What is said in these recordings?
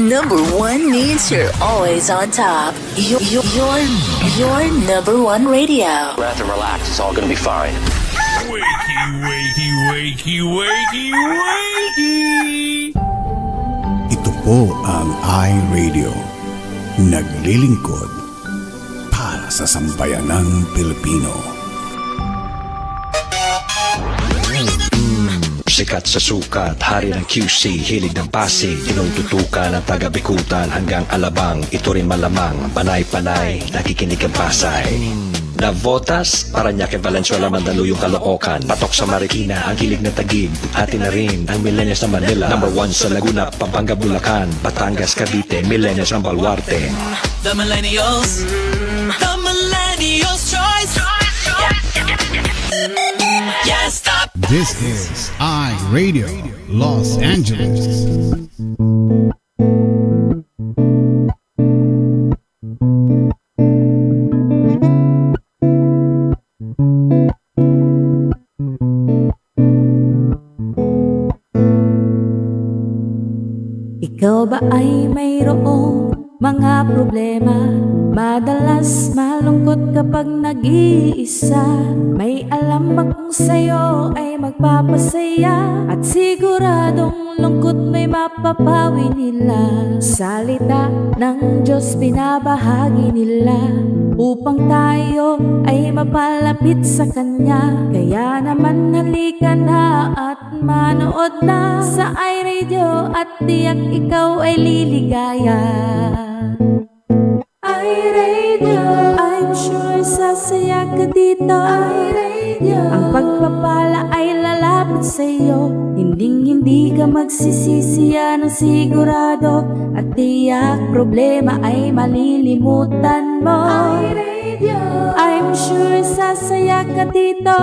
Number one means you're always on top. Your number one radio. Breath and relax, it's all gonna be fine. Wakey, wakey, wakey, wakey, wakey! Ito po ang iRadio. Naglilingkod para sa sambayanang Pilipino. Sikat sa sukat, hari ng QC, hilig ng Pasig, tinututukan ng taga-Bikutan hanggang Alabang. Ito rin malamang, panay-panay, nakikinig ang Pasay. Navotas, Parañaque, Valenzuela, Mandaluyong, Caloocan, Patok sa Marikina, ang hilig ng Taguig, atin na rin ang Millennials ng Manila. Number 1 sa Laguna, Pampanga, Bulacan, Batangas, Cavite, Millennials ng Baluarte. The Millennials choice. Yes, stop. This is iRadio Los Angeles. Ikaw ba ay mayroong mga problema? Madalas malungkot kapag nag-iisa. May alam akong sa'yo ay magpapasaya, at siguradong lungkot may mapapawi nila. Salita ng Diyos binabahagi nila upang tayo ay mapalapit sa Kanya. Kaya naman halika na at manood na sa iRadio, at tiyak ikaw ay liligaya. iRadio, I'm sure sasaya ka dito. iRadio, ang pagpapala ay lalapit sa'yo. Hindi ka magsisisi, yan ang sigurado, at tiyak problema ay malilimutan mo. iRadio, I'm sure sasaya ka dito.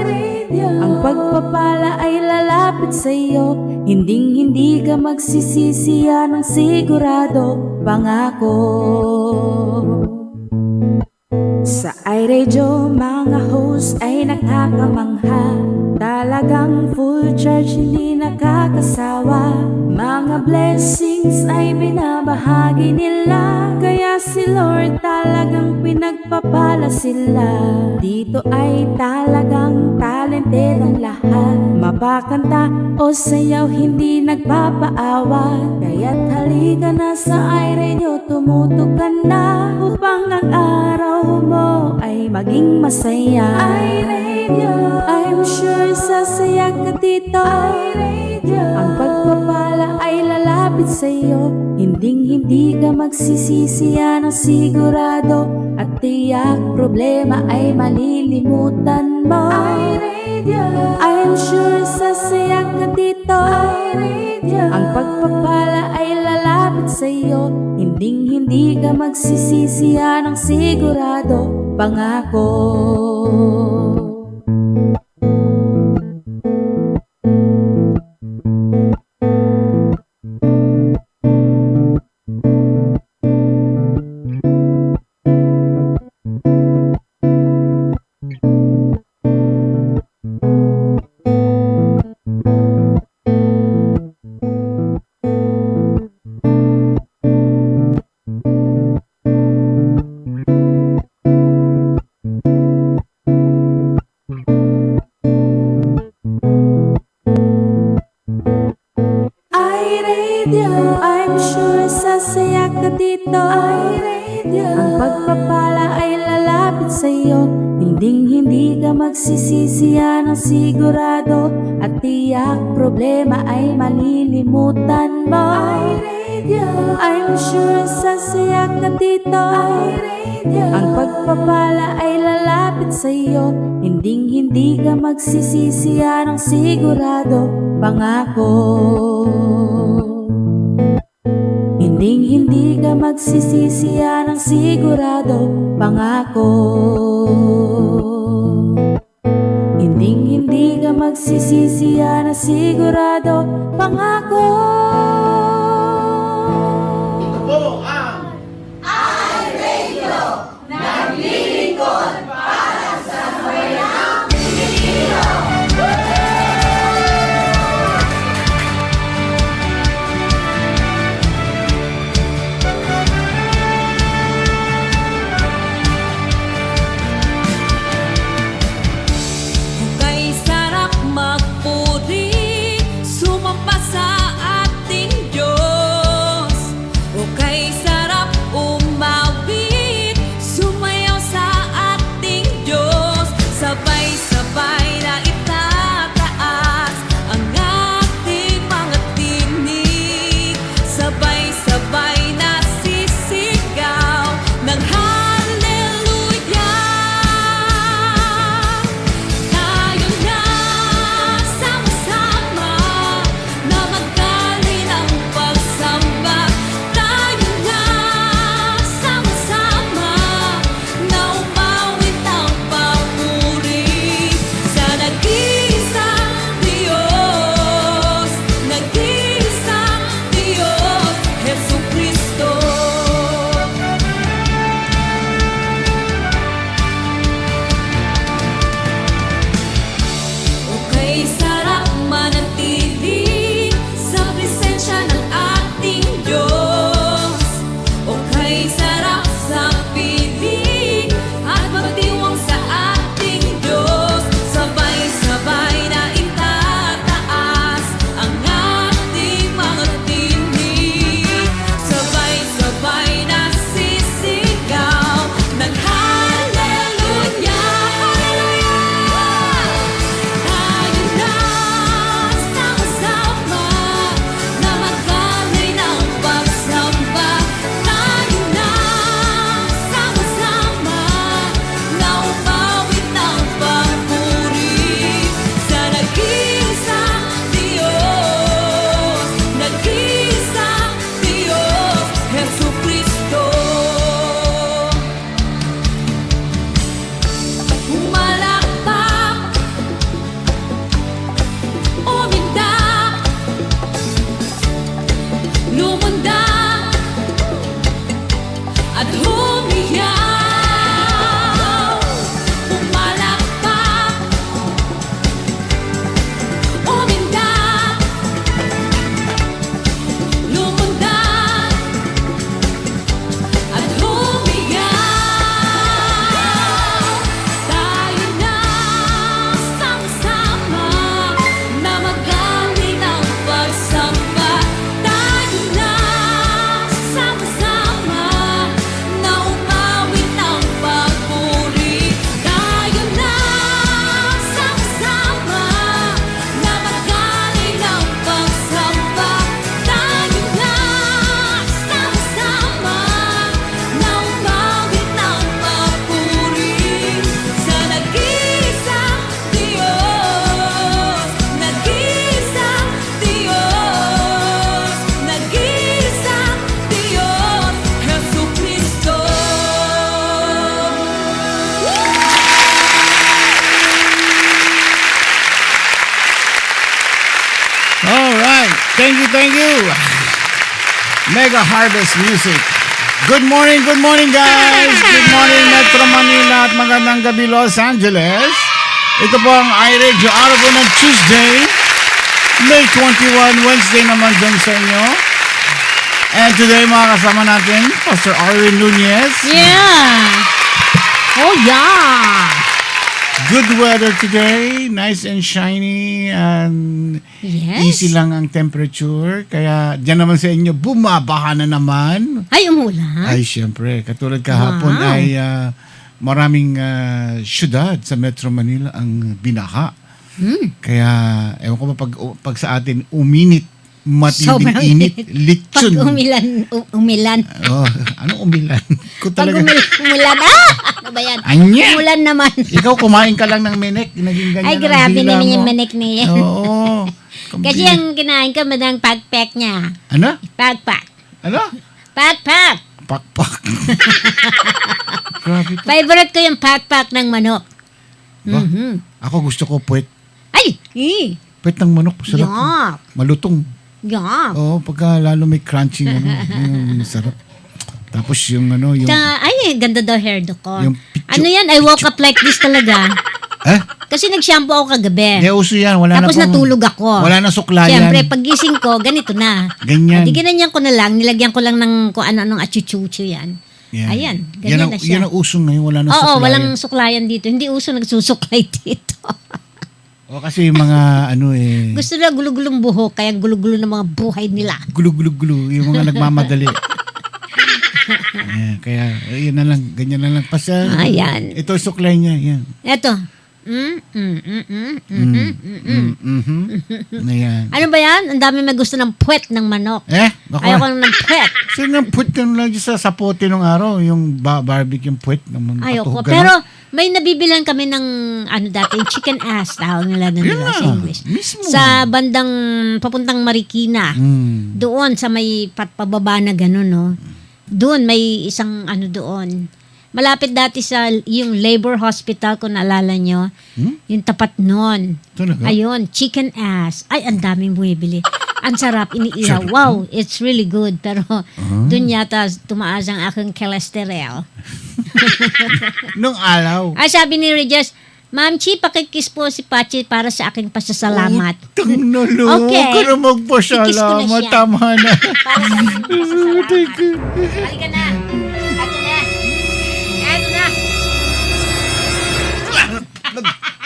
iRadio, ang pagpapala ay lalapit sa'yo. Hindi ka magsisisi, yan ang sigurado, pangako. Sa iRadio, mga host ay nakakamangha. Talagang full charge, hindi nakakasawa. Mga blessings ay binabahagi nila, kaya si Lord talagang pinagpapala sila. Dito ay talagang talented ang lahat. Mapakanta o sayaw, hindi nagpapaawa. Kaya't halika na sa iRadio, tumutok ka na upang ang araw mo ay maging masaya. iRadio, I'm sure sasaya ka dito. iRadio, ang pagpapala ay lalapit sa'yo. Hindi ka magsisisi, yan ang sigurado, at tiyak problema ay malilimutan mo. iRadio, I'm sure sasaya ka dito. iRadio, ang pagpapala ay lalapit sa'yo. Hindi ka magsisisi, yan ang sigurado, pangako. I'm sure sasaya ka dito. iRadio, ang pagpapala ay lalapit sa'yo. Hindi ka magsisisi, yan ang sigurado, at tiyak problema ay malilimutan mo. iRadio, I'm sure sasaya ka dito. iRadio, ang pagpapala ay lalapit sa'yo. Hindi ka magsisisi, yan ang sigurado, pangako. Hindi ka magsisisi, yan ang sigurado, pangako. Hindi ka magsisisi, yan ang sigurado, pangako. Ito po ang iRadio, naglilingkod para sa sambayanang Pilipino. All right. Thank you. Mega Harvest Music. Good morning, guys. Good morning, Metro Manila at magandang gabi, Los Angeles. Ito po ang iRadio araw po ng Tuesday, May 21, Wednesday naman dyan sa inyo. And today, mga kasama natin, Pastor Arwin Nunez. Yeah. Oh, yeah. Good weather today, nice and shiny, and Yes. easy lang ang temperature. Kaya dyan naman sa inyo, bumabaha na naman. Ay, umulan? Ay, syempre, katulad kahapon Wow. ay maraming syudad sa Metro Manila ang binaha. Kaya, ewan ko ba, pag sa atin uminit, matinding Sobrang init, init. lechon. Pag umilan. Oh, anong umilan? Kung Pag talaga, umulan. Ano ba yan? Anya! Umulan naman. ikaw kumain ka lang ng menek, naging ganyan Ay, ang grabe dila naman mo. yung manik na yan. Oo. Kasi ang kinain ko, madang pagpak niya. Ano? Pagpak. Ano? Pagpak. Pakpak. Grabe po. Favorite ko yung pagpak ng manok. Ba? Mhm. Ako gusto ko puwet. Ay! Puwet ng manok. Sarap. Yak. Malutong. Yak. Oo, pagka lalo may crunchy yung sarap. Tapos yung ano, yung... Ay, ganda daw hairdo ko. Yung picho- Ano yan? I woke up like this talaga. Kasi nag-shampoo ako kagabi. Hindi, uso yan. Wala Tapos na pong- natulog ako. Wala na suklayan. Siyempre, pagising ko, ganito na. Ganyan. Di ginanyan ko na lang. Nilagyan ko lang ng kung ano-anong achuchucho yan. Yan. Ayan, Yan ganyan ang, na siya. yan ang uso ngayon. Wala na Oo, suklayan. walang suklayan dito. Hindi uso nagsusuklay dito. O kasi yung mga ano eh... Gusto nila gulo-gulong buhok, kaya gulo-gulo ng mga buhay nila. Gulo-gulo-gulo. Yung mga nagmamadali. Ayan, kaya yun na lang. Ganyan na lang. Pasa, Ayan. Ito suklay niya. Yan. Eto. Ayan. Ano ba yan? Ang dami may gusto ng puwet ng manok. Ako. Ayoko ng puwet. So yung puwet yung lang sa sapote nung araw, yung barbecue yung puwet. Ayoko. Pero may nabibilan kami ng ano dati, chicken ass, tawag nila na nila sa English. Mismo. Sa bandang papuntang Marikina. Doon sa may pababa na gano'n, no? Doon may isang ano doon. Malapit dati sa yung labor hospital, kung naalala nyo. Yung tapat nun. Talaga? Ayun, chicken ass. Ay, ang daming bumibili. Ang sarap, iniihaw. Wow, it's really good. Pero doon yata tumaas ang aking cholesterol. Nung alaw. Ay, sabi ni Regis, Ma'am Chi, pakikiss po si Pachi para sa aking pasasalamat. Utang na loob. Okay. Huwag ka na magpasalamat. Ikis ko na siya. Tama na. Para sa aking pasasalamat. Halika na. Ito na. Ito na.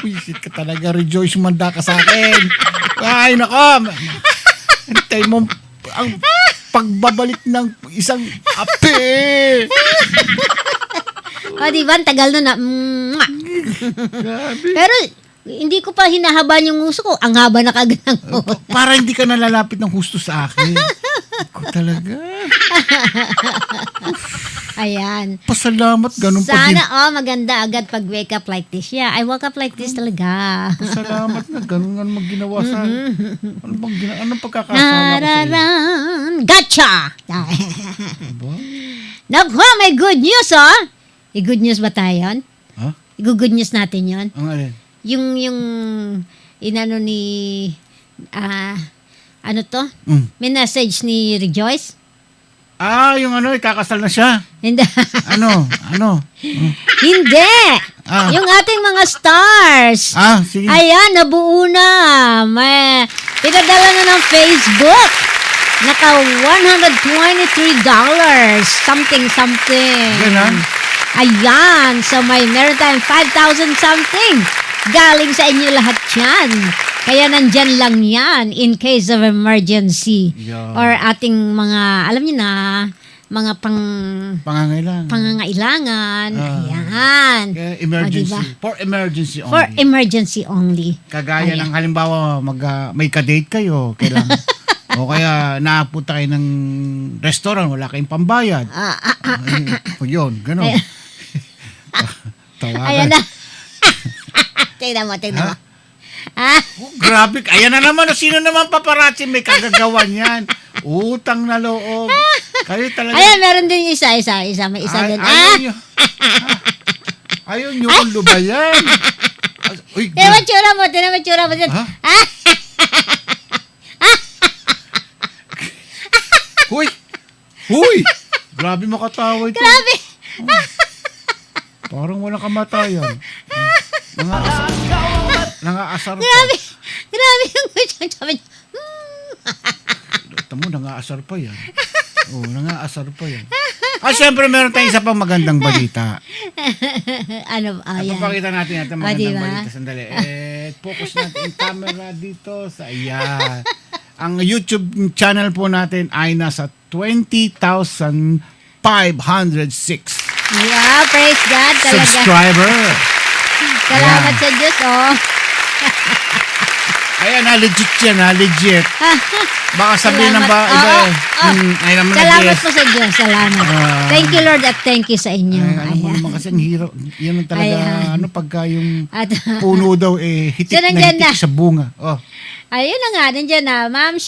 Wisit ka talaga. Rejoice manda ka sa akin. Ay, nako. Hintay mo ang pagbabalik ng isang ape. O, diba? Ang tagal na. Mwah. Pero, hindi ko pa hinahaban yung uso ko. Ang haba na kagad ng uso. Para hindi ka nalalapit ng husto sa akin. Ako talaga. Ayan. Pasalamat. Ganun pa din. Sana, maganda agad pag wake up like this. Yeah, I woke up like this talaga. Pasalamat na. Ganun nga naman ginawa sa anong pagkakasala ko sa iyo? Nararan. Gotcha! Diba? Naku, may good news, oh! I-good news ba tayo yun? Ha? I-good news natin yun? Ang alin? Yung inano ni, ano to? May message ni Rejoice? Yung ano, ikakasal na siya. Hindi. Ano? Hindi! Ah. Yung ating mga stars. Sige. Ayan, nabuo na. May pinadala na ng Facebook. Naka $123. Something. Ganun? Ayan. So meron tayong 5,000 something. Galing sa inyo lahat yan. Kaya nandyan lang yan in case of emergency. Yeah. Or ating mga, alam niyo na, mga pangangailangan. Ayan. Emergency. O, diba? For emergency only. For emergency only. Kagaya Ayan. ng halimbawa, may ka-date kayo, kailangan. O kaya naapunta kayo ng restaurant, wala kayong pambayad. Yun, gano'n. Tawagan. Ayan na. Tignan mo. Grabe, ayan na naman. Sino naman paparazzi may kagagawan yan? Utang na loob. Kayo talaga. Ayan, meron din isa. May isa din. Ayaw nyo ulo ba yan? Uy, Tinan mo tsura mo. Ha? Huy! Grabe makatawa ito. Grabe. Parang walang kamatayan. Nangaasar pa. Grabe yung sabi niya. Tamo, nangaasar pa yan. Nangaasar pa yan. Siyempre, meron tayong isa pang magandang balita. Ano ba? Ayan. Papakita natin natin magandang diba? balita. Sandali. Focus natin yung camera dito sa ayan. Ang YouTube channel po natin ay nasa 20,506 Yeah, praise God talaga. subscriber. Salamat sa Diyos, Ayan, legit yan, legit. Baka sabihin ng ba, iba ay naman Salamat nag-guess. po sa Diyos. Salamat. Thank you, Lord, at thank you sa inyo. Alam mo naman kasi ang hirap. Yan ang talaga, Ayan. pagka yung At, puno daw, hitik So, na nandyan hitik na. sa bunga. ayun na nga, nandiyan na. Ma'am,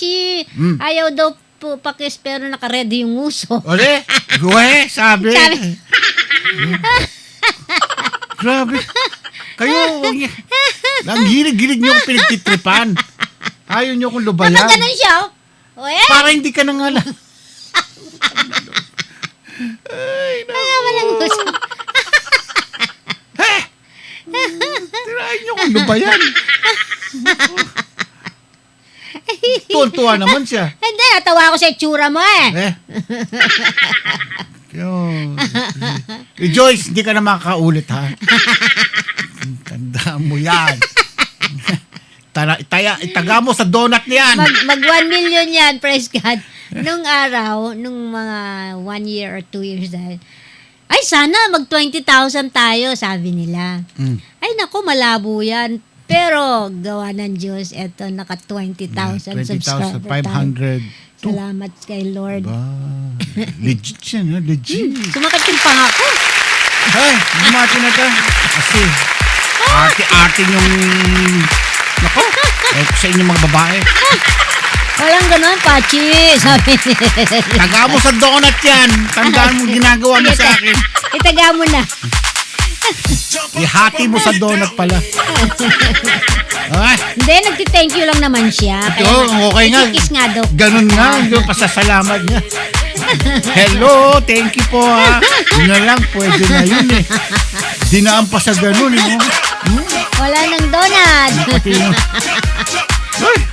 ayaw daw po pakis pero naka-ready yung uso. Ole, guwe, sabi. Grabe. Kayo, ang hilig-hilig niyo kung pinagtitripan. Ayaw niyo kung lubayan. Kapag ganun siya, Para hindi ka nang alam. kaya walang uso. Tirahin niyo kung lubayan. Tuwan-tuwa naman siya. Hindi, natawa ako sa itsura mo Joyce, hindi ka na makakaulit, ha? Tandaan mo yan. Itaga mo sa donut niyan. Mag 1 million yan, praise God. Nung araw, nung mga 1 year or 2 years dahil, ay sana mag 20,000 tayo, sabi nila. Ay naku, malabo yan. Pero gawa ng Diyos, eto naka 20,000 subscriber tayo. 20,500. Salamat kay Lord. Legit yan, legit. Sumakit yung panga ko. Ay, bumati na ka. Kasi, arte-arte yung... Nako, sa inyo mga babae. Walang ganun, Pachi. Sabi Taga mo sa donut yan. Tandaan mo ginagawa mo sa akin. Itaga mo na. Ihati mo sa donut pala. Hindi, nagti-thank you lang naman siya. Okay nga. Kiss nga daw. Ganun nga, yung pasasalamat niya. Hello, thank you po ha. Yun na lang, pwede na yun Dinaan pa sa ganun Wala nang donut. Pati yun.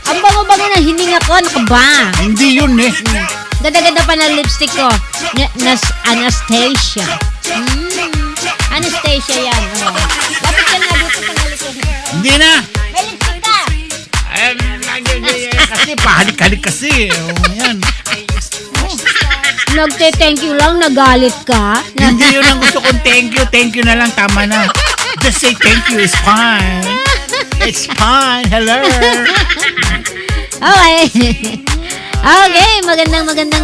Ang bango-bango ng hininga ko, ano ka ba? Hindi yun Ganda-ganda pa ng lipstick ko. Anastasia. Anastasia yan. Lapit ka nga dito sa malikod. Hindi na. May lipstick ka. Kasi pahalik-halik kasi. Yan. Nagte-thank you lang, nagalit ka. Hindi yun ang gusto kong thank you na lang, tama na. Just say thank you is fine. It's fine, hello. Okay. Maganda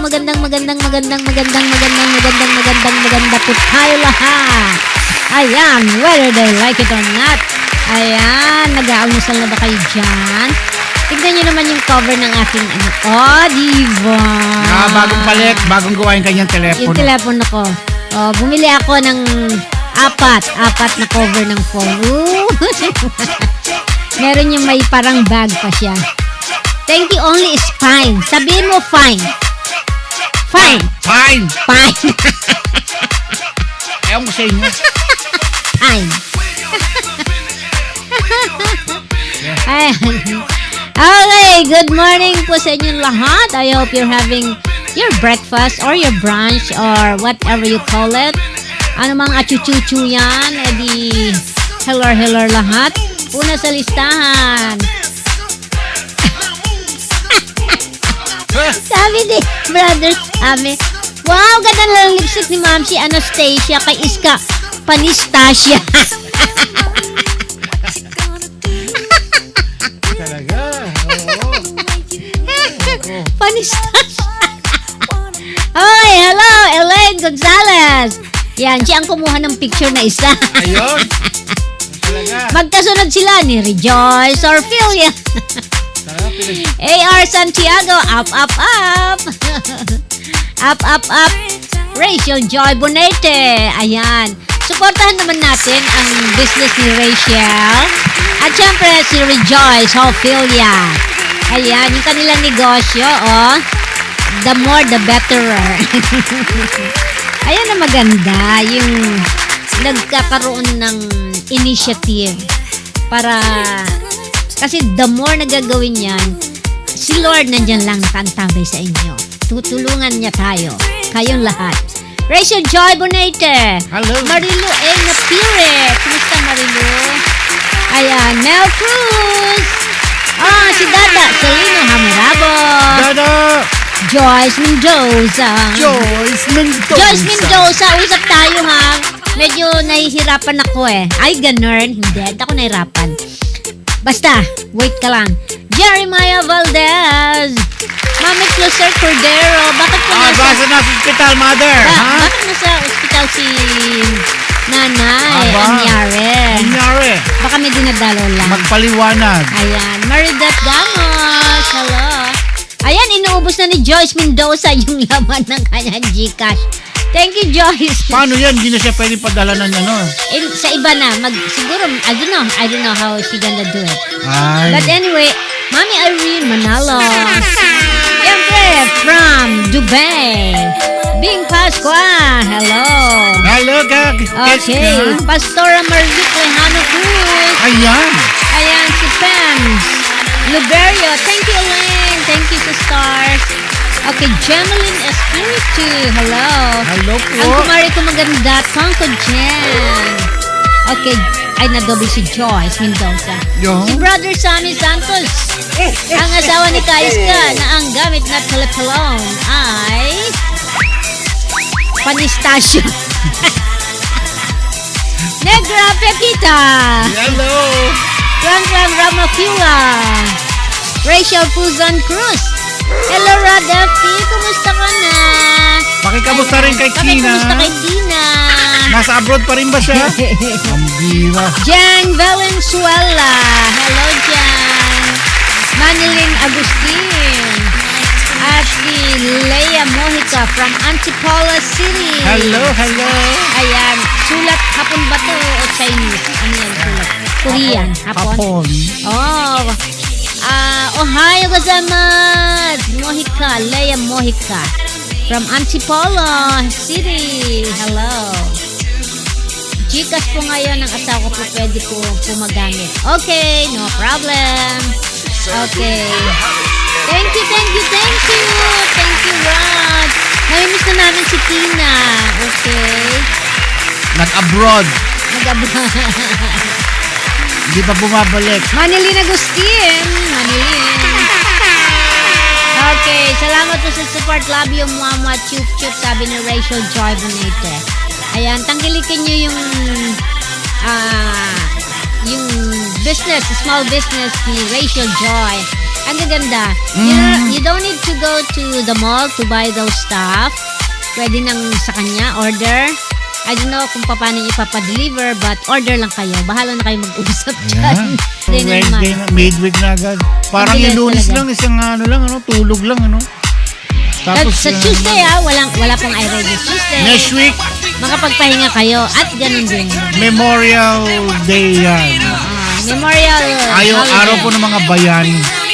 po tayo lahat. Ayan, whether they like it or not. Ayan, nag-aalmusal na ba kayo dyan? Tignan nyo naman yung cover ng aking diba? Bagong palit, bagong gawa yung kanyang telepono. Yung telepono ko. Bumili ako ng apat na cover ng phone. Meron yung may parang bag pa siya. Thank you only is fine. Sabihin mo fine. Fine. Fine. Ayaw mo sa inyo. Fine. Okay, good morning po sa inyong lahat. I hope you're having your breakfast or your brunch or whatever you call it. Ano mang achuchuchu yan, edi hello lahat. Una sa listahan. Sabi ni Brother Sammy, wow, ganda lang lipstick ni Ma'am si Anastasia kay Iska Panistasia. Talaga, oo. Panistasia. Oy, hello, Elaine Gonzalez. Yan, siya ang kumuha ng picture na isa. Ayun. Talaga. Magkasunod sila ni Rejoice or Philia. AR Santiago, up. up. Rachel Joy Bonete. Ayan. Suportahan naman natin ang business ni Rachel. At syempre si Rejoice Ophelia. Ayan, yung kanilang negosyo, The more, the better. Ayan na maganda, yung nagkakaroon ng initiative para, kasi the more na gagawin yan, si Lord nandyan lang kantabay sa inyo. Tutulungan niya tayo, kayong lahat. Rachel Joy Bonate. Hello. Marilu A. Napire. Kumusta Marilu? Ayan, Mel Cruz. Si Dada. Selena Hamarabo. Dada! Joyce Mendoza. Joyce Mendoza. Joyce Mendoza, usap tayo ha. Medyo nahihirapan ako eh. Ay, ganun. Hindi, ako nahihirapan. Basta, wait ka lang. Jeremiah Valdez. Mami Closer Cordero. Bakit po Basa na sa hospital, mother. bakit nasa ospital si Nanay? Aba. Anyari. Baka may dinadalo lang. Magpaliwanag. Ayan. Maridat Gamos. Hello. Ayan, inuubos na ni Joyce Mendoza yung laman ng kanyang Gcash. Thank you, Joyce. Paano yan? Hindi na siya pwede padala ng ano. Sa iba na. Siguro, I don't know how she gonna do it. Ay. But anyway, Mami Irene Manalo. Siyempre, from Dubai. Bing Pasqua. Hello. Hello, Okay. Pastora Marvic Lejano Cruz. Ayan. Ayan, si Pems. Luberio. Thank you, Elaine. Thank you to Stars. Okay, Jemeline Espiritu. Hello. Hello po. Ang kumari ko maganda, Tangko Jen. Okay, ay nadoble si Joyce Mendoza. Yo. Si Brother Sammy Santos. Ang asawa ni Kaiska na ang gamit na telephone ay panistasyo. Negra Pepita. Hello. Franklin Ramacula. Rachel Puzan Cruz. Hello, Radafi. Kumusta ka na? Pakikamusta rin kay Tina. Pakikamusta kay Tina. Nasa abroad pa rin ba siya? Ang bira. Jan Valenzuela. Hello, Jan. Manilyn Agustin. At si Leia Mojica from Antipolo City. Hello. Ayan. Sulat hapon ba to o Chinese? Ano yan sulat? Korean. Hapon. Oh. Ohio gozaimasu. Mojica. Leia Mojica. From Antipolo City. Hello. Gcash po ngayon ang asawa ko po pwede ko magamit. Okay, no problem. Okay. Thank you, Rod. Namimiss na namin si Tina. Okay. Nag-abroad. Hindi pa bumabalik. Manilyn Agustin. Okay, salamat po sa support. Love you, Mama. Chup, sabi ni Rachel Joy Bonate. Ayan, tangkilikin nyo yung business, small business ni Rachel Joy. Ang gaganda. You don't need to go to the mall to buy those stuff. Pwede nang sa kanya, order. I don't know kung paano ipapadeliver, but order lang kayo. Bahala na kayo mag-usap dyan. Wednesday na, midweek na agad. Parang yung Lunes lang, isang tulog lang, Tapos, sa Tuesday wala pong iRadio Tuesday. Next week, makapagpahinga kayo at ganun din. Memorial Day yan. Memorial Araw po ng mga bayan.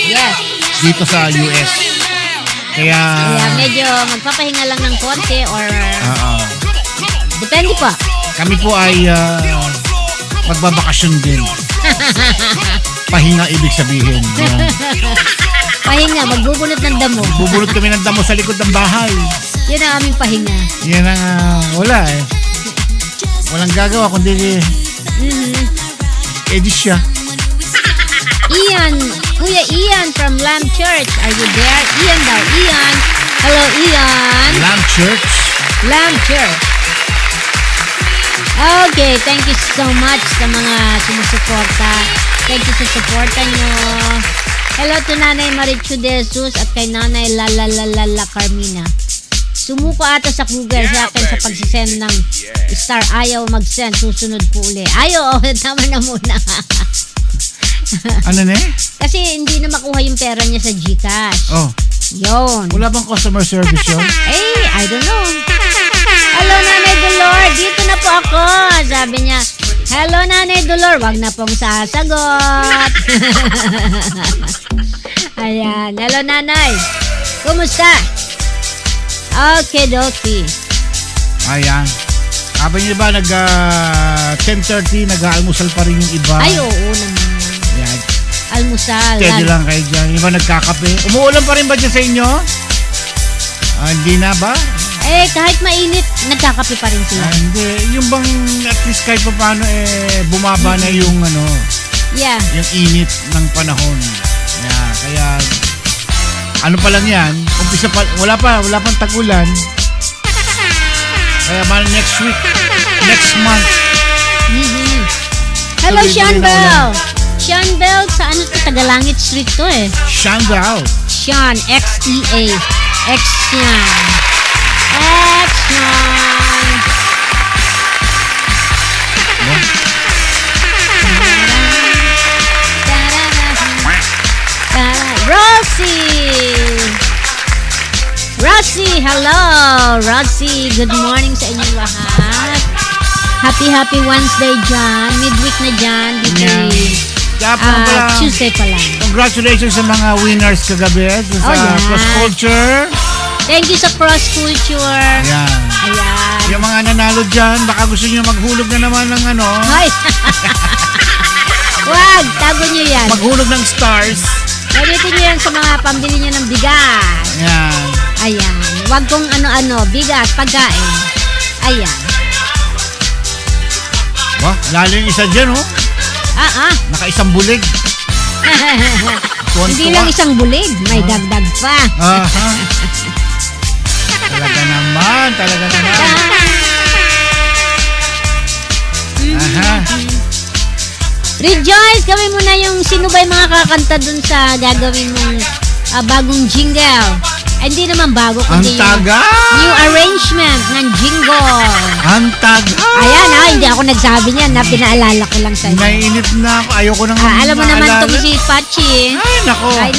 Yes. Dito sa US. Kaya medyo magpapahinga lang ng konti or depende pa. Kami po ay magbabakasyon din. Pahinga ibig sabihin. Yan. Pahinga, magbubunot ng damo. Bubunot kami ng damo sa likod ng bahay. Yan ang aming pahinga. Yan ang wala eh. Walang gagawa kundi edit siya. Kuya Ian from Lamb Church. Are you there? Ian daw. Ian. Hello, Ian. Lamb Church. Okay, thank you so much sa mga sumusuporta. Thank you sa suporta nyo. Hello to Nanay Marichu De Jesus at kay Nanay Lalalala Carmina. Sumuko ata sa Google sa akin sa pagsisend ng star. Ayaw mag-send. Susunod po uli. Ayaw, tama na muna. Ano na eh? Kasi hindi na makuha yung pera niya sa Gcash. Oh. Yun. Wala bang customer service yun? I don't know. Hello, Nanay Dolor. Dito na po ako. Sabi niya, hello, Nanay Dolor. Wag na pong sasagot. Ayan. Hello, Nanay. Kumusta? Okay, dokie. Ayan. Habang yung iba, 10:30, nag-aalmusal pa rin yung iba. Ay, oo naman. Ayan. Almusal. Steady lang kayo dyan. Yung iba nagkakape. Umuulan pa rin ba dyan sa inyo? Hindi na ba? Eh, kahit mainit, nagkakape pa rin sila. Hindi. Yung bang at least kahit pa paano, bumaba na yung Yeah. yung init ng panahon. Yeah, kaya, ano pa lang yan, umpisa pa, wala pang tag-ulan. Kaya next week, next month. Mm-hmm. Hello, tuloy-tuloy Sean na Bell. ulan. Sean Bell, sa ano to? Tagalangit Street to eh. Sean Bell. Sean, X-E-A. X-Sean. X-Sean. Rosie, hello. Rosie, good morning sa inyong lahat. Happy Wednesday dyan. Midweek na dyan. Dito Tuesday pa lang. Congratulations sa mga winners kagabi sa Cross Culture. Thank you sa Cross Culture. Ayan. Yung mga nanalo dyan, baka gusto nyo maghulog na naman ng Ay. Wag, tago nyo yan. Maghulog ng stars. Gamitin nyo yan sa mga pambili nyo ng bigas. Ayan. Wag kong bigas, pagkain. Ayan. Wah, lalo yung isa dyan, Naka-isang bulig. Hindi lang isang bulig, may dagdag pa. Talaga naman. Rejoice! Gawin mo na yung sino ba yung mga kakanta dun sa gagawin mong bagong jingle. Hindi naman bago, kundi Ang tagal! new arrangement ng jingle. Ang tagal! Ayan hindi ako nagsabi niyan na pinaalala ko lang sa'yo. Naiinip na ako. Ayoko nang alam mo naman itong si Pachi. Ay, nako. 3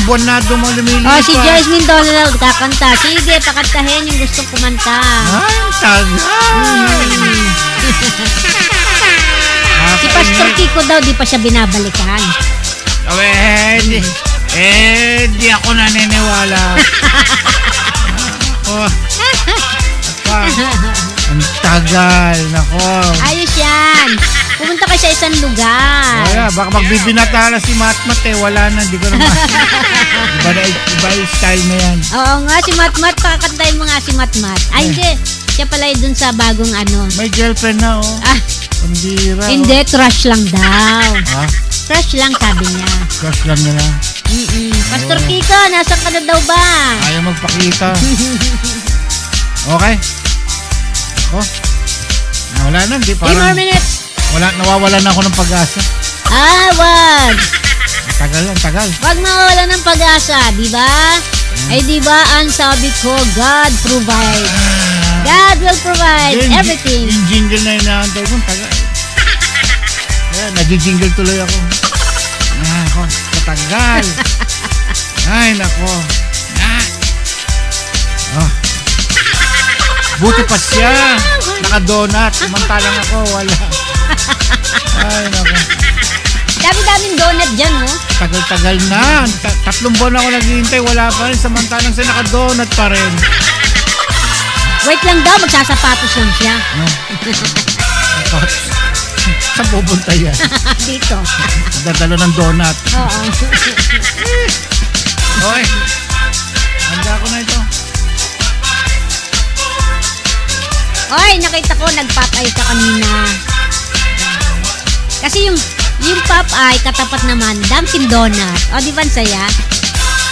buwan na lumilipas. Si Joyce Mindolo kakanta. Sige, pakantahin yung gustong kumanta. Ay, ang tagal! Si Pastor Kiko daw, di pa siya binabalikan. Di ako naniniwala. Ang tagal, nako. Ayos yan. Pumunta ka sa isang lugar. Baka magbibinata na si Matmat wala na, di ko naman. Iba yung style na yan. Oo nga, si Matmat, pakantayin mo nga si Matmat. Ay, hindi. Siya pala yun dun sa bagong May girlfriend na, Pambira. Hindi, trash lang daw. Trash lang, sabi niya. Trash lang nila. Pastor Kiko, nasan ka na daw ba? Ayaw magpakita. Okay. Wala na, hindi 3 more minutes. Nawawala na ako ng pag-asa. Wag. Tagal. Wag mawala ng pag-asa, di ba? Ay, di ba, ang sabi ko, God provide. God will provide everything. Yung jingle na inaantay ko, tagal. Kaya, nag-jingle tuloy ako. Katagal. Ay, nako. Buti pa siya. Naka-donut. Samantalang ako, wala. Ay, nako. Dami-daming donut dyan, Tagal-tagal na. 3 buwan ako naghihintay, wala pa rin. Samantalang siya naka-donut pa rin. Wait lang daw, magsasapatos lang siya. Saan pupunta yan? Dito. Dadalo ng donut. Oo. Okay. Handa ko na ito. Oy, nakita ko nag-Popeye ka kanina. Kasi yung Popeye katapat naman Dunkin Donut. O, di ba ang saya?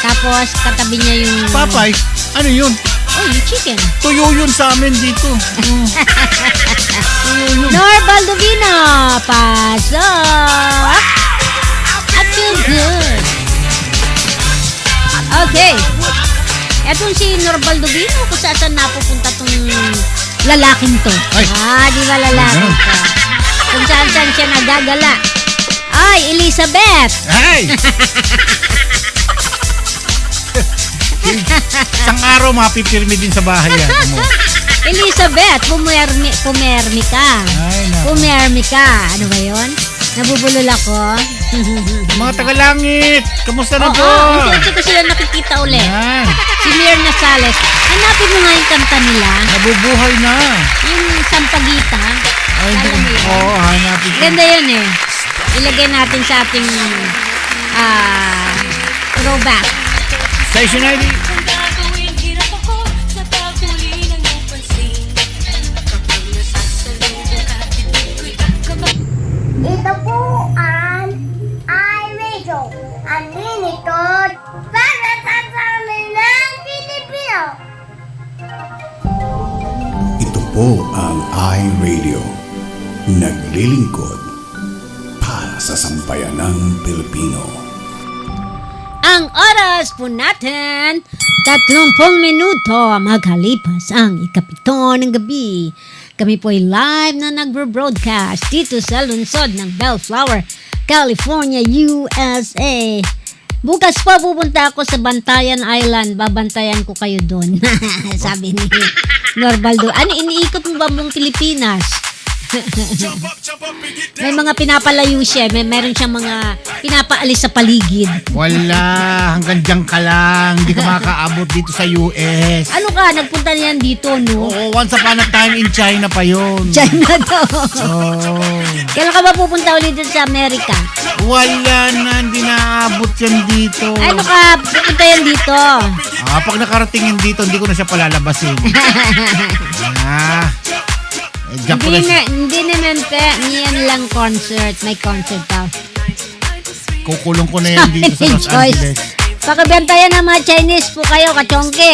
Tapos katabi niya yung Popeye? Ano yun? Oh, yung chicken. Tuyo yun sa amin dito. Nor Baldovino, pasok. I feel good. Okay. Etong si Nor Baldovino, kung saan napupunta tong lalaking to. Ay. Di ba lalaking to? Kung saan siya nagagala. Ay, Elizabeth. Hey! Isang araw mapipirmi din sa bahay yan. Elizabeth, pumermi ka. Ay, naku. Pumermi ka. Ano ba yun? Nabubulol ako. Mga Tagalangit, kamusta na po? Hindi ko sila nakikita ulit. Yan. Si Mirna Sales. Hanapin mo nga yung kanta nila. Nabubuhay na. Yung Sampagita. Ay, hindi. Alam mo yun? Oo, hanapin ko. Ganda yun eh. Ilagay natin sa ating throwback. Station ID. Ito po ang iRadio, ang lingkod para sa pamilyang Pilipino. Ito po ang iRadio, naglilingkod para sa sambayanang Pilipino. Ang oras po natin, 30 minuto maghalipas ang 7 ng gabi. Kami po ay live na nagbo-broadcast dito sa lungsod ng Bellflower, California, USA. Bukas po pupunta ako sa Bantayan Island. Babantayan ko kayo doon. Sabi ni Norbaldo. Ano, iniikot mo ba buong Pilipinas? May mga pinapalayo siya. Meron siyang mga pinapaalis sa paligid. Wala, hanggang dyan ka lang. Hindi ka makakaabot dito sa US. Ano ka? Nagpunta niyan dito, no? Oo, once upon a time in China pa yun. China daw. Oh. Kailan ka ba pupunta ulit dun sa Amerika? Wala na, hindi naabot yan dito. Ay, ano ka? Pupunta yan dito. Pag nakarating yun dito, hindi ko na siya palalabasin. Diyan ko na siya. Hindi naman pe. Niyan lang concert. May concert daw. Kukulong ko na yan dito sa Los Angeles. Pakabantayan ng mga Chinese po kayo, kachongke.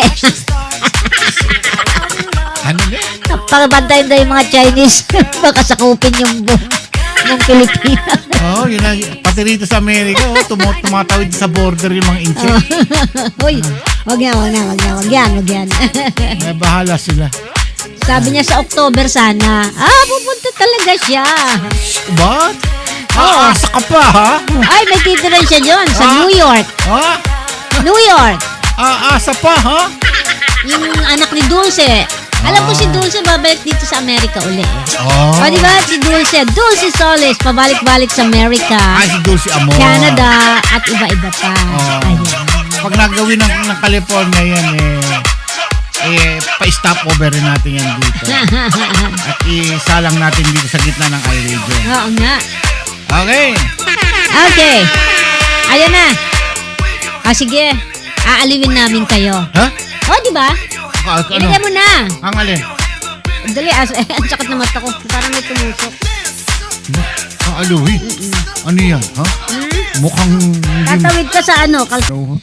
Ano na? Pakabantayan daw yung mga Chinese. Baka sakupin yung buong Pilipinas. Oo, yun na. Pati rito sa Amerika, tumatawid sa border yung mga inche. Uy, wag yan. May bahala sila. Sabi niya sa October sana. Pupunta talaga siya. What? Aasa ka pa, ha? Ay, may titiran siya dyan sa New York. Ha? New York. Aasa pa, ha? Yung anak ni Dulce. Alam ko si Dulce babalik dito sa Amerika uli. Oh. Di ba? Si Dulce Solis, pabalik-balik sa Amerika. Si Dulce Amor. Canada, at iba-iba pa. Ayun. Pag nagawin ng California yan, pa-stop over rin natin yan dito. At isalang natin dito sa gitna ng iRadio. Oo nga. Okay. Ayan na. Sige. Aaliwin namin kayo. Ha? Di ba? Ilagay mo na. Ang alin? Dali, ang sakit na mata ko. Parang may tumusok. Aluwi? Ano yan, ha? Mukhang... Tatawid ka sa ano? Ako?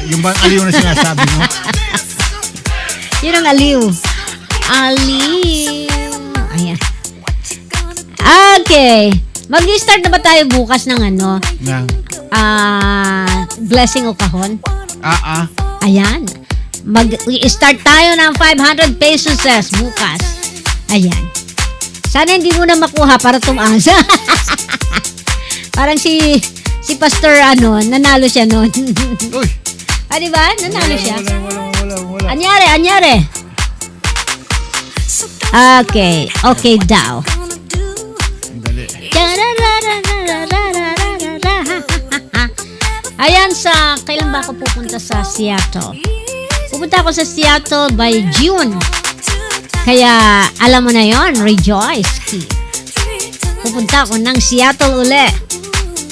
Yung bang aliw na sinasabi mo? Yun ang aliw. Ayan. Okay. Mag-start na ba tayo bukas ng ano? Blessing o kahon? Ayan. Mag-start tayo ng 500 pesos bukas. Ayan. Sana hindi mo na makuha para tumasa. Parang si Pastor nanalo siya noon. Uy. Diba? Nanalo siya. Wala. Anyari. Okay daw. Ayan kailan ba ako pupunta sa Seattle? Pupunta ako sa Seattle by June. Kaya, alam mo na yon, rejoice. Pupunta ako ng Seattle uli.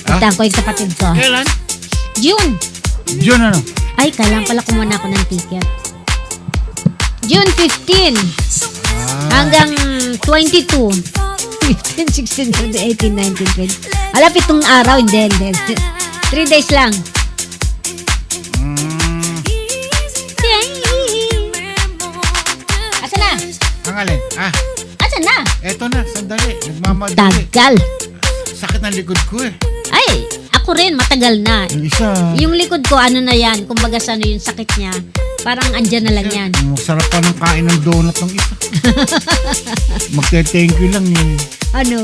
Punta ko yung kapatid ko. Kailan? June ano? Ay, kailan pala kumuha ako ng ticket. June 15 hanggang 22. 15, 16, 17, 18, 19, 20. Alap itong araw, hindi. 3 days lang. Asa na? Ang alin? Asa na? Eto na, sandali. Nagmamadali. Tagal. Sakit ng likod ko Ay, ako rin, matagal na. Yung likod ko, na yan. Kumbaga sa yung sakit niya. Parang andyan na lang yan. Masarap pa ng kain ng donut ng isa. Magte-thank you lang yun. Ano?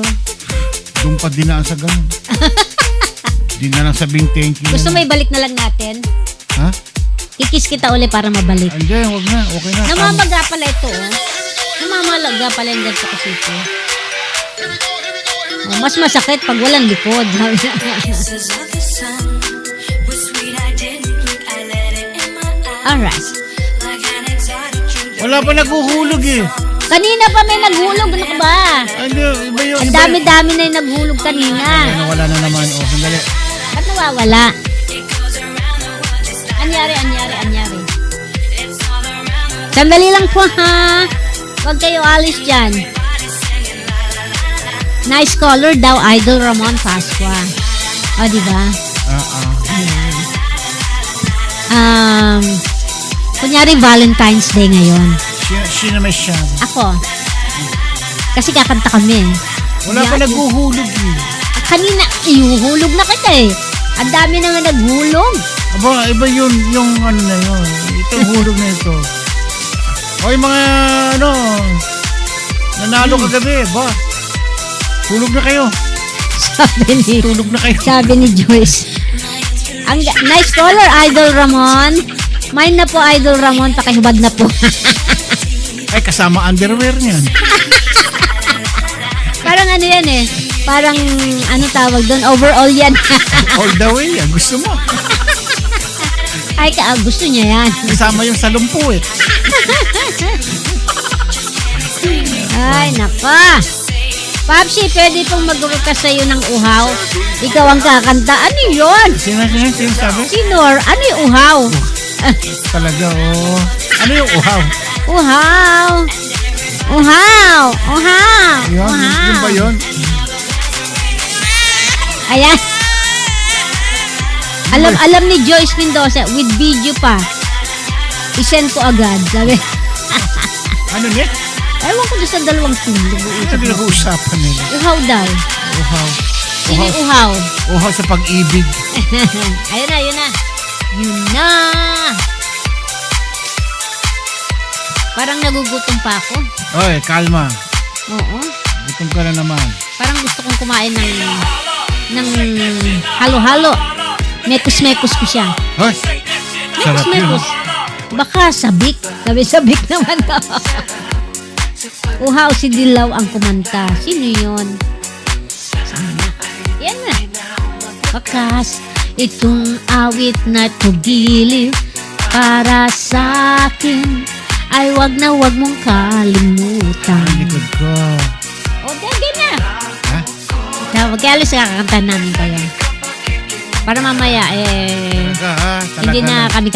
Doon pa dinaan sa ganun. Di na lang sabing thank you. Gusto mo ibalik na lang natin? Ha? Kikis kita uli para mabalik. Hindi, wag na. Okay na. Namamaga pala ito, namamalaga pala yung ganito kasi ito. Mas masakit pag Alright. Wala pa naghuhulog eh. Kanina pa may naghulog. Ano ka ba? Ano, iba yun. Ang dami-dami na yung naghulog kanina. Wala na naman. O, sandali. Ba't nawawala? Anyari. Sandali lang po ha. Huwag kayo alis dyan. Nice color daw, Idol Ramon Pascua. O, diba? Ayan. Kunyari Valentine's Day ngayon. Sino may siya? Ako. Kasi kakanta kami. Wala pa naghuhulog eh. Kanina, ihuhulog na kita eh. Ang dami na nga naghulog. Aba, iba yun, yung ano na yun. Ito, hulog na ito. O, yung mga, nanalo kagabi, ba? Hulog na kayo. Tulog na kayo. Sabi ni Joyce. Ang nice color, Idol Ramon. Mine na po, Idol Ramon. Pakihubad na po. Ay, kasama underwear niyan. Parang ano yan eh. Parang, ano tawag doon? Overall yan. All the way, gusto mo. Ay, gusto niya yan. Kasama yung salumpo eh. Ay, naka. Papsi, pwede pong magrukas sa'yo ng uhaw. Ikaw ang kakanta. Ano yun? Sino sabi? Sinor, ano yung uhaw? Talaga, oh. Ano yung uhaw? Uhaw. Yun ba yun? Ayan. Alam ni Joyce Mendoza, with video pa. I-send ko agad. Sabi. Ano niya? Ewan ko doon sa dalawang tulog. Sabi na uusapan nila. Uhaw daw. Uhaw. Sino yung uhaw? Uhaw sa pag-ibig. Ayun na. Yun na. Parang nagugutom pa ako. Oy, kalma. Oo. Gutom ka na naman. Parang gusto kong kumain ng halo-halo. Mekos-mekos ko siya. Hoy, sarap yun. Mekos. Baka sabik. Sabik naman. Uhaw si Dilaw ang kumanta. Sino yun? Sana. Yan na. Bakas itong awit na tugiliw para sa akin ay wag na wag mong kalimutan. Likod ko. O, dede na. Ha? Wag kaya alis kakakanta namin kayo. Para mamaya, Talaga. hindi na kami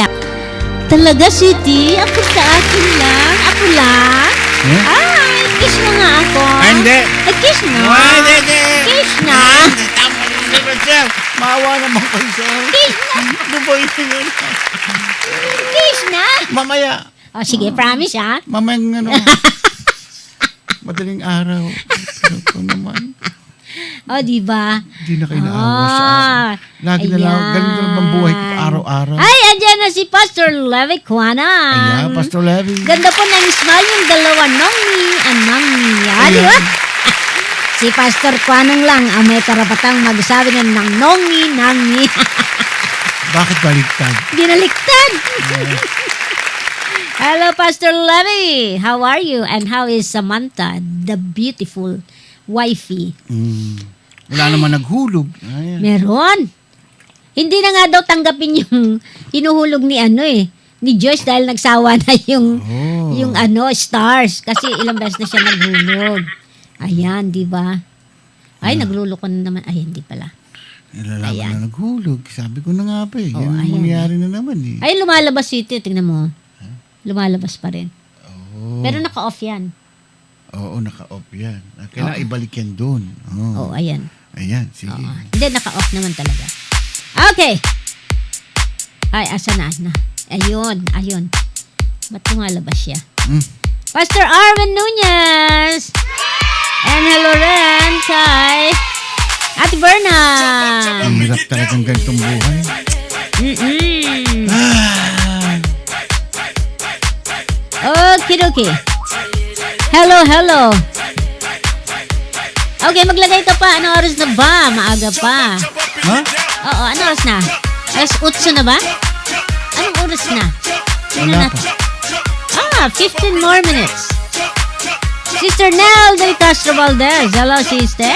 Talaga, City? Ako sa akin lang? Ako lang? Ay, kiss mo nga ako. Hindi. Ay, kiss na. Hindi. Kiss na. Maawa naman ko siya. Kiss na. Ano ba yun? Kiss na. Mamaya. O, sige, promise ha. Mamayang madaling araw. Pero ito naman. O, diba? Hindi na kayo naawa sa akin. Lagi na lang. Ganito na bang buhay ko araw-araw. Ay, andyan na si Pastor Levi Quanan. Ayan, Pastor Levi. Ganda po ng smile yung dalawa. Nongmi and Nongmi. Di ba? Si Pastor Quanang lang ang may karapatang magsabi ng Nongmi. Bakit baliktad? Binaliktad. Hello, Pastor Levi. How are you? And how is Samantha, the beautiful wifey? Wala naman naghulog. Ayan. Meron. Hindi na nga daw tanggapin yung hinuhulog ni ni Joyce dahil nagsawa na yung stars kasi ilang beses na siya naghulog. Ayan, di ba? Ay, nagluloko na naman. Ay, hindi pala. Nalalaman na naghulog. Sabi ko na nga pa eh. Yan ayan. mangyari na naman eh. Ay, lumalabas ito. Tingnan mo. Lumalabas pa rin. Pero naka-off yan. Oo, naka-off yan. Kailangan ibalik yan doon. Oo, ayan. Ayan, sige. Hindi, naka-off naman talaga. Okay. Ay, asa na? Ayun. Ba't lumalabas siya? Pastor Arvin Nunez. And hello rin kay Ate Berna. Ang hirap talagang ganitong buhay. Okidoki. Hello. Okay, maglagay ka pa. Ano oras na ba? Maaga pa. Ha? Oo, ano oras na? Alas 8 na ba? Anong oras na? Wala pa. 15 more minutes. Sister Nell del Castro Valdez. Hello, sister.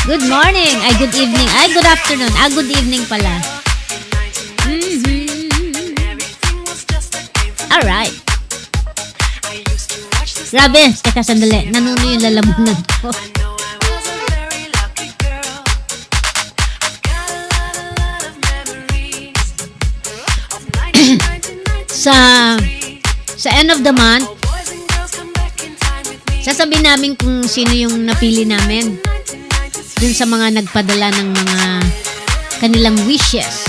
Good morning. Ay, good evening. Ay, good afternoon. Good evening pala. Alright. Grabe, teka sandali. Nanuno yung lalamunan ko. sa end of the month, sasabihin namin kung sino yung napili namin dun sa mga nagpadala ng mga kanilang wishes.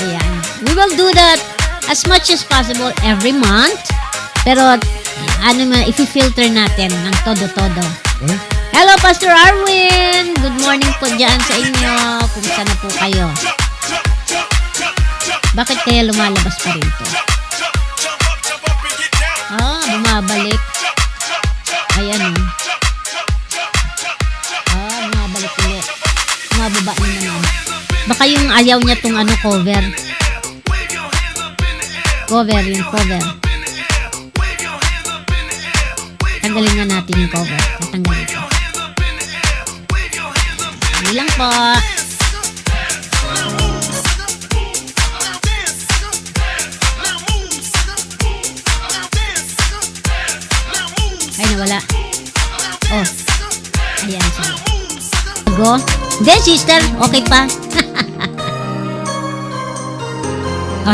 Ayan. We will do that as much as possible every month. Pero i-filter natin ng todo-todo. Hello, Pastor Arwin! Good morning po dyan sa inyo. Kumusta na po kayo? Bakit kaya lumalabas pa rin to? Bumabalik. Ayan o. Bumabalik ulit. Bumababa na naman. Baka yung ayaw niya tong cover. Yung cover. Tanggalin nga natin yung cover. Tatanggalin ko. Hindi lang po. Ay, nawala. Oh. Ayan siya. Go. Hindi, sister. Okay pa.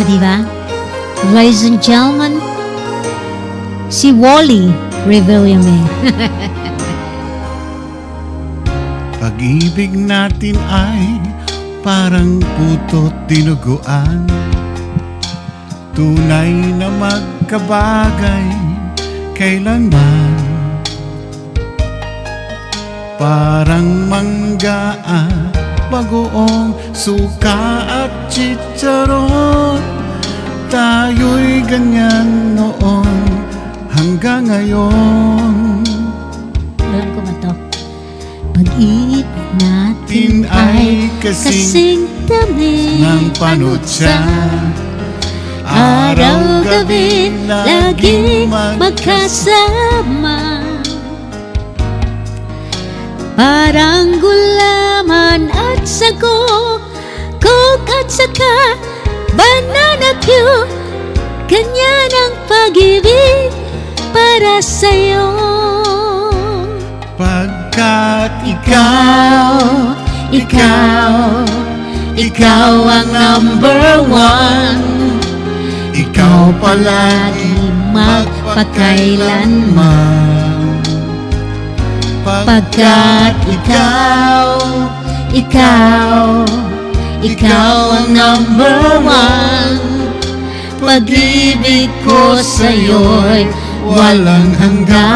Diba? Ladies and gentlemen, si Wally Revillame. Pag-ibig natin ay parang puto't dinuguan, tunay na magkabagay kailanman. Parang mangga at bagoong suka at chicharon, tayo'y ganyan noon hanggang ngayon. Alam ko ba to? Pag-ibig natin ay kasing tamis ng panutsa, araw-gabi laging magkasama. Parang gulaman at sago, coke at saka banana cue. Ganyan ang pag-ibig para sa'yo. Pagkat ikaw ang number one. ikaw palagi magpakailanman. Pagkat ikaw ang number one. Pag-ibig ko sa'yo'y walang hanggan.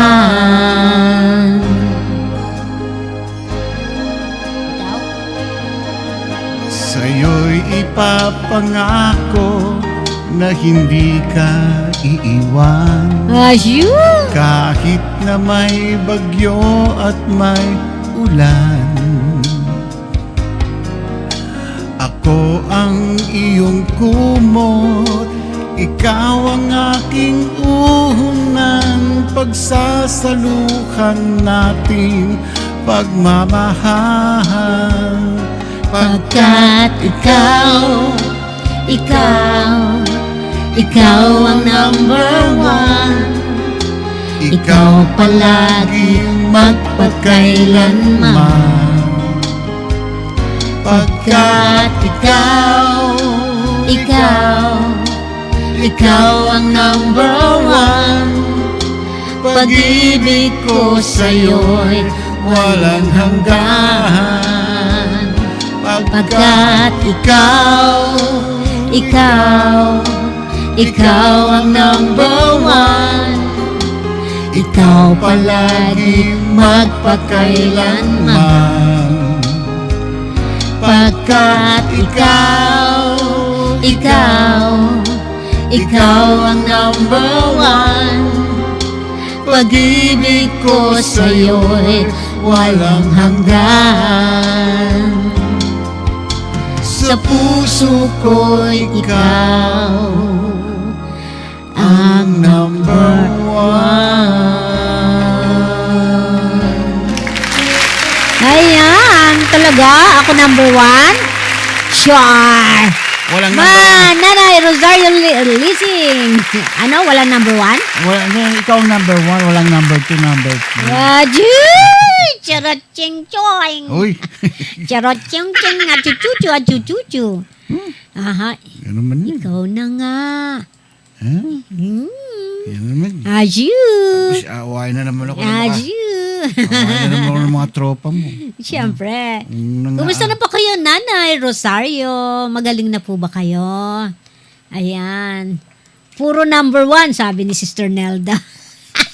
sa'yo'y ipapangako na hindi ka iiwan. Ayun! Kahit na may bagyo at may ulan, ako ang iyong kumot, ikaw ang aking unang pagsasaluhan nating pagmamahal. Pagkat ikaw ang number one. Ikaw palagi magpakailanman. Pagkat ikaw ang number one. Pag-ibig ko sa'yo'y walang hanggan. Pagkat ikaw ang number one. Ikaw palagi magpakailanman. Pagkat ikaw ang number one. Pag-ibig ko sa'yo'y walang hanggan. Sa puso ko'y ikaw ang number one. Ayan, talaga? Ako number one? Sure! Walang number one. Nanay Rosario Leasing. Ano? Walang number 1? Ikaw ang number 1, walang number 2, number 3. Ajuy! Charot ching choing. Uy. Charot ching ching. Achuchuchu, achuchuchu. Aha. Ano man yun? Ikaw na nga. Yan naman. Ajuy. Tapos away na naman ako ng mga, Ajuy. away na naman ako ng mga tropa mo. Siyempre. Nang- Kumusta na po kayo, Nanay Rosario? Magaling na po ba kayo? Ayan. Puro number 1, sabi ni Sister Nelda.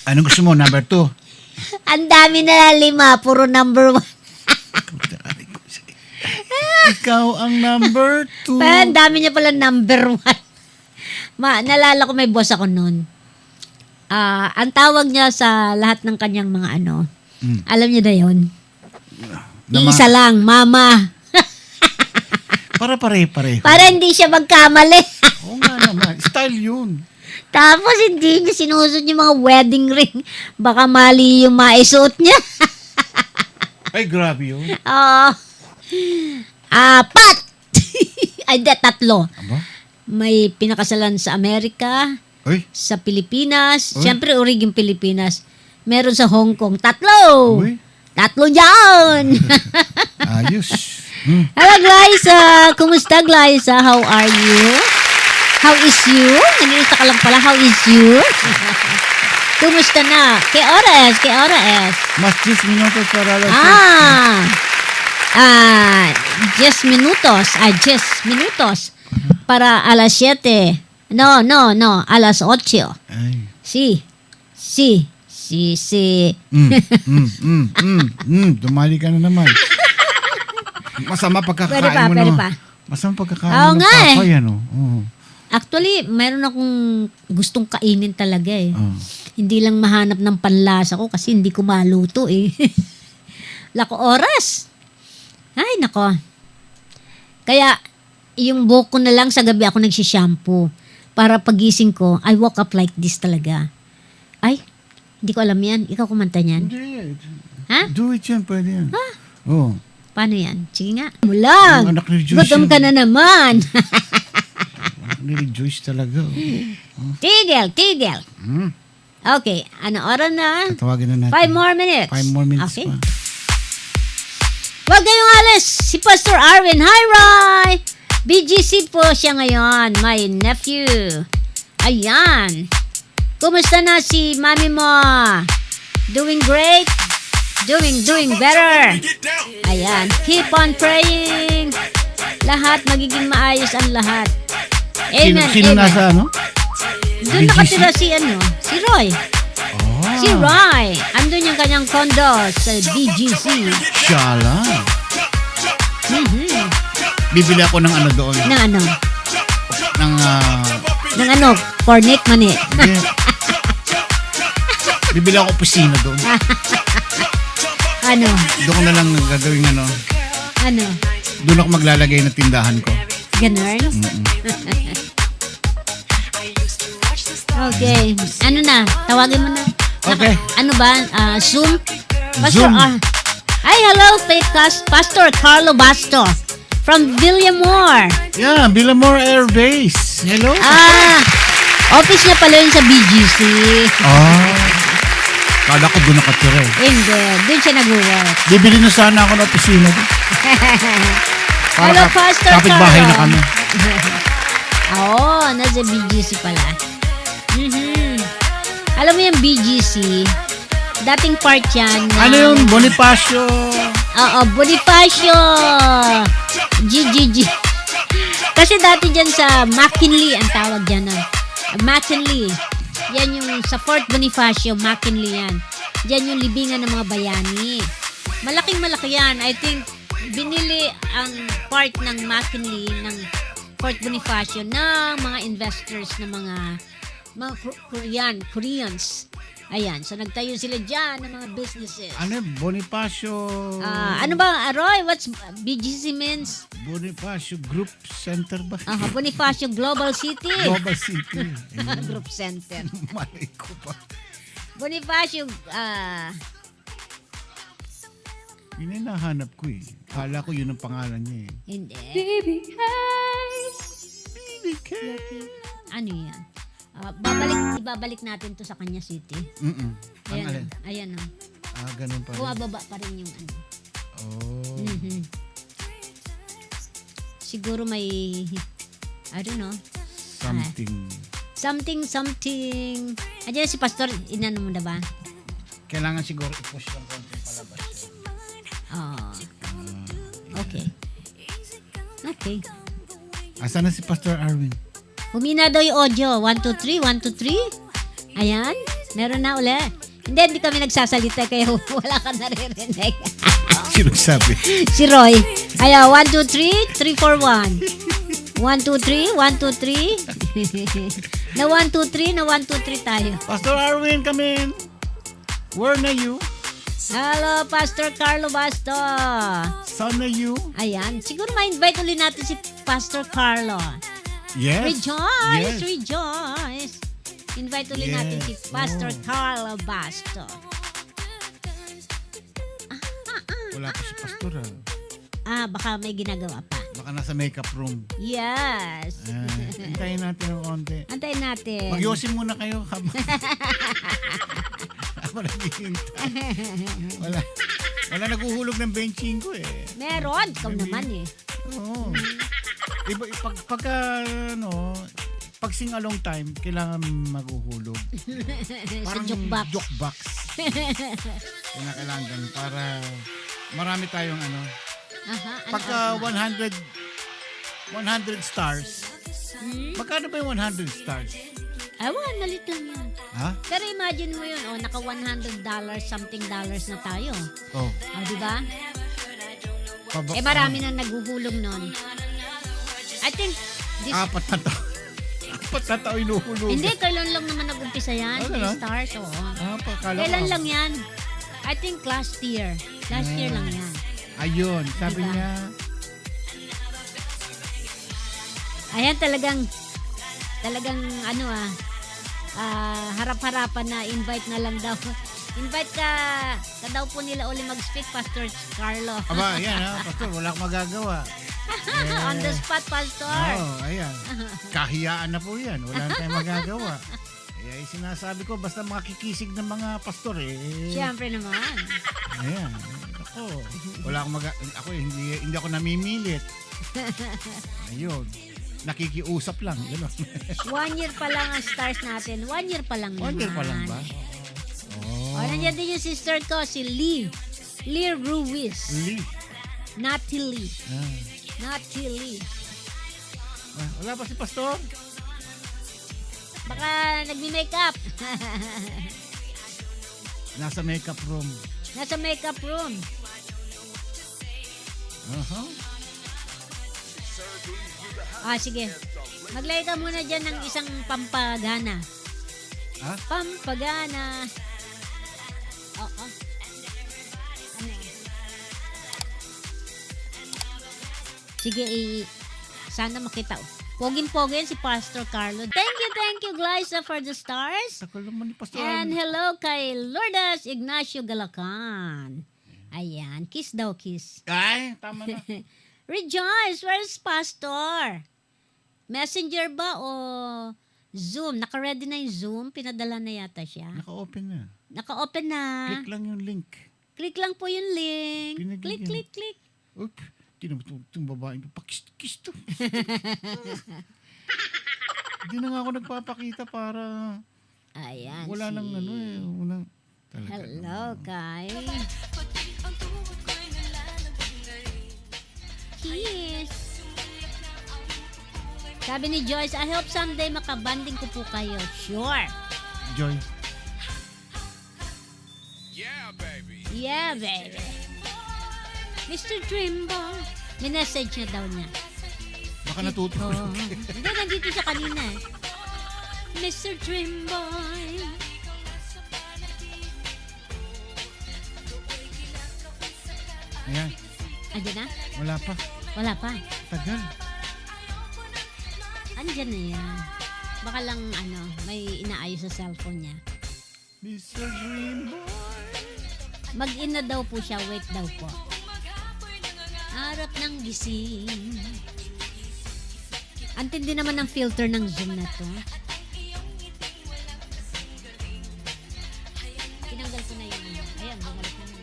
Anong gusto mo? Number 2? Ang dami na 5, puro number 1. Ikaw ang number 2. Ang dami niya pala number 1. Nalala ko may boss ako noon. Ang tawag niya sa lahat ng kanyang mga ano, alam niyo na yun? Iisa lang, mama. Para pare-pareho. Para hindi siya magkamali. Oo nga naman. Style yun. Tapos hindi niya sinusot yung mga wedding ring. Baka mali yung maisuot niya. Ay, grabe yun. Oo. 4. Ay, 3. Aba? May pinakasalan sa Amerika, Uy. sa Pilipinas, Uy. siyempre origin Pilipinas. Meron sa Hong Kong, 3. Uy. 3 dyan. Ayos. Hello, Glyza. Kumusta, Glyza? How are you? How is you? Nag-iisa ka lang pala. How is you? Kumusta na? ¿Qué hora es? Mas 10 minutos para las 10 minutos. 10 minutos. Para a las 7. No. A las 8. Ay. Sí. Dumali ka na naman. Masama pagkakain mo Pwede na. pa. Masama pagkakain Oo mo ng nga eh. papay, ano? Oo. Actually, meron akong gustong kainin talaga eh. Oo. Hindi lang mahanap ng panlasa ko kasi hindi ko maluto eh. Lako oras. Ay, nako. Kaya, yung buhok ko na lang sa gabi ako nagsishampoo. Para pagising ko, I woke up like this talaga. Ay, hindi ko alam yan. Ikaw kumanta niyan. Hindi. Ha? Do it yan, pwede yan. Oo. Paano yan? Sige nga. Mulang. Yung anak ni Joyce Gutom yun. ka na naman. Nili-Joyce talaga. Oh. Tigil. Hmm. Okay. Ano oras na? Tawagin na natin. 5 more minutes. 5 more minutes Okay. pa. Huwag kayong alis. Si Pastor Arvin. Hi, Roy! BGC po siya ngayon. My nephew. Ayan. Kumusta na si mami mo? Doing great? Doing better. Ayan. Keep on praying. Lahat magiging maayos ang lahat. Amen. Sino amen. nasa ano? Doon nakatira si Roy. Si Roy. Andun yung kanyang condo sa BGC. Shala. Bibili ako ng ano doon. Na ano? Ng, Ng ano? Cornet mani. hindi. Bibili ako opisina doon. Ano? Doon ko na lang gagawin ano. Ano? Doon ako maglalagay ng tindahan ko. Ganun? Okay. Ano na? Tawagin mo na. Okay. Ano ba? Zoom? Zoom. Ay, hello, Pastor Carlo Basto from Villamor. Yeah, Villamor Air Base. Hello. Office niya pala yun sa BGC. Kala ko doon nakatira eh. Hindi. Doon siya nag-work. Bibili na sana ako ng opisina doon. Hello, Pastor Kapit-bahay Carlo. na kami. Oo, nasa BGC pala. Alam mo yung BGC, dating part yan. Ano yung Bonifacio? Oo, Bonifacio. GGG. Kasi dati dyan sa McKinley, ang tawag dyan. McKinley. Yan yung sa Fort Bonifacio, McKinley yan. Yan yung libingan ng mga bayani. Malaking-malaki yan. I think, binili ang part ng McKinley ng Fort Bonifacio ng mga investors na mga Koreans. Ayan, so nagtayo sila dyan ng mga businesses. Ano yung Bonifacio? Ano ba, Roy? What's BGC means? Bonifacio Group Center ba? Bonifacio Global City. Global City. Group Center. Malay ko pa. Bonifacio, Yun yung nahanap ko eh. Kala ko yun ang pangalan niya eh. hindi. Baby, hey, Lucky. Ano yan? Ibabalik natin to sa kanya city. Ang Ayan, alin? ayan o. Ganun pa rin. Bumababa pa rin yung ano. Oh. Siguro may, I don't know. Something. Something. Andiyan si Pastor, inano mo na ba? Kailangan siguro i-push lang konti palabas. Okay. Okay. Asan na si Pastor Arwin? Humina daw yung audio. 1, 2, 3, 1, 2, 3. Ayan. Meron na uli. Hindi kami nagsasalita kaya wala ka naririnig. Sino sabi? Si Roy. Ayan, 1, 2, 3, 3, 4, 1. 1, 2, 3, 1, 2, 3. Na 1, 2, 3, na 1, 2, 3 tayo. Pastor Arwin, come in. Where na you? Hello, Pastor Carlo Basto. Saan na you? Ayan. Siguro ma-invite ulit natin si Pastor Carlo. Yes. Rejoice, Yes. rejoice. Invite ulit natin si Pastor Carlo Basto. Wala pa si Pastor. Baka may ginagawa pa. Baka nasa makeup room. Yes. Hintayin natin ng konti. Antayin natin. Magyosin muna kayo. Ako naghihintay. Wala naguhulog ng benching ko eh. Meron. Ikaw naman eh. Oo. Pag sing along time, kailangan maguhulog. Sa jukebox. Jukebox. Kailangan ganun para marami tayong Pagka 100 stars, magkano ba yung 100 stars? Ewan, nalit lang yan. Ha? Pero imagine mo yun, naka $100 something dollars na tayo. Oh. Di ba? Marami na naguhulog nun. I think Apat na tao inuhulog. Hindi, kailan lang naman nag-umpisa yan. 3 stars, oo. Kailan lang yan? I think last year. Last year lang yan. Ayun, sabi Diba? niya. Ayan, talagang harap-harapan na invite na lang daw. Invite ka daw po nila uli mag-speak, Pastor Carlo. Aba, yan Pastor, wala akong magagawa. On the spot, Pastor. Ayan. Kahiyaan na po yan. Wala na tayong magagawa. Kaya sinasabi ko, basta makikisig ng mga pastor Siyempre naman. Ayan. Ako, wala akong ako hindi ako namimilit. Ayun. Nakikiusap lang. Gano'n. 1 year pa lang ang stars natin. 1 year pa lang 1 year pa lang ba? Nandiyan din yung sister ko, si Lee. Lee Ruiz. Lee. Natty Lee. Natty Lee. Wala pa si Pastor? Baka nagmi-makeup. Nasa makeup room. Nasa makeup room. Sige. Maglagay ka muna dyan ng isang pampagana. Ha? Pampagana. Oo. Sige, sana makita. Poging-pogin si Pastor Carlo. Thank you, Glyza, for the stars. Takal naman ni Pastor. And hello kay Lourdes Ignacio Galacan. Ayan, kiss daw, kiss. Ay, tama na. Rejoice, where's Pastor? Messenger ba o Zoom? Naka-ready na yung Zoom? Pinadala na yata siya. Naka-open na. Naka-open na. Click lang yung link. Click lang po yung link. Pinag-link Click, yan. click. Oop. Itong babae. Pakis to. Hindi na nga ako nagpapakita para Ayan. wala nang unang talaga. Hello, Kai. Kiss. Sabi ni Joyce, I hope someday makabanding ko po kayo. Sure. Joy. Yeah, baby. Mr. Dreamboy. Minessage niya daw niya. Baka natutulog. Hindi, nandito siya kanina. Mr. Dreamboy. Ayan. Andiyan na? Wala pa. Wala pa. Tagal. Andiyan na yan. Baka lang may inaayos sa cellphone niya. Mr. Dreamboy. Mag-in na daw po siya. Wait daw po. Harap ng gising. Antindi naman ng filter ng Zoom na to. Tinanggal ko na yun. Ayan, bumalik na yun.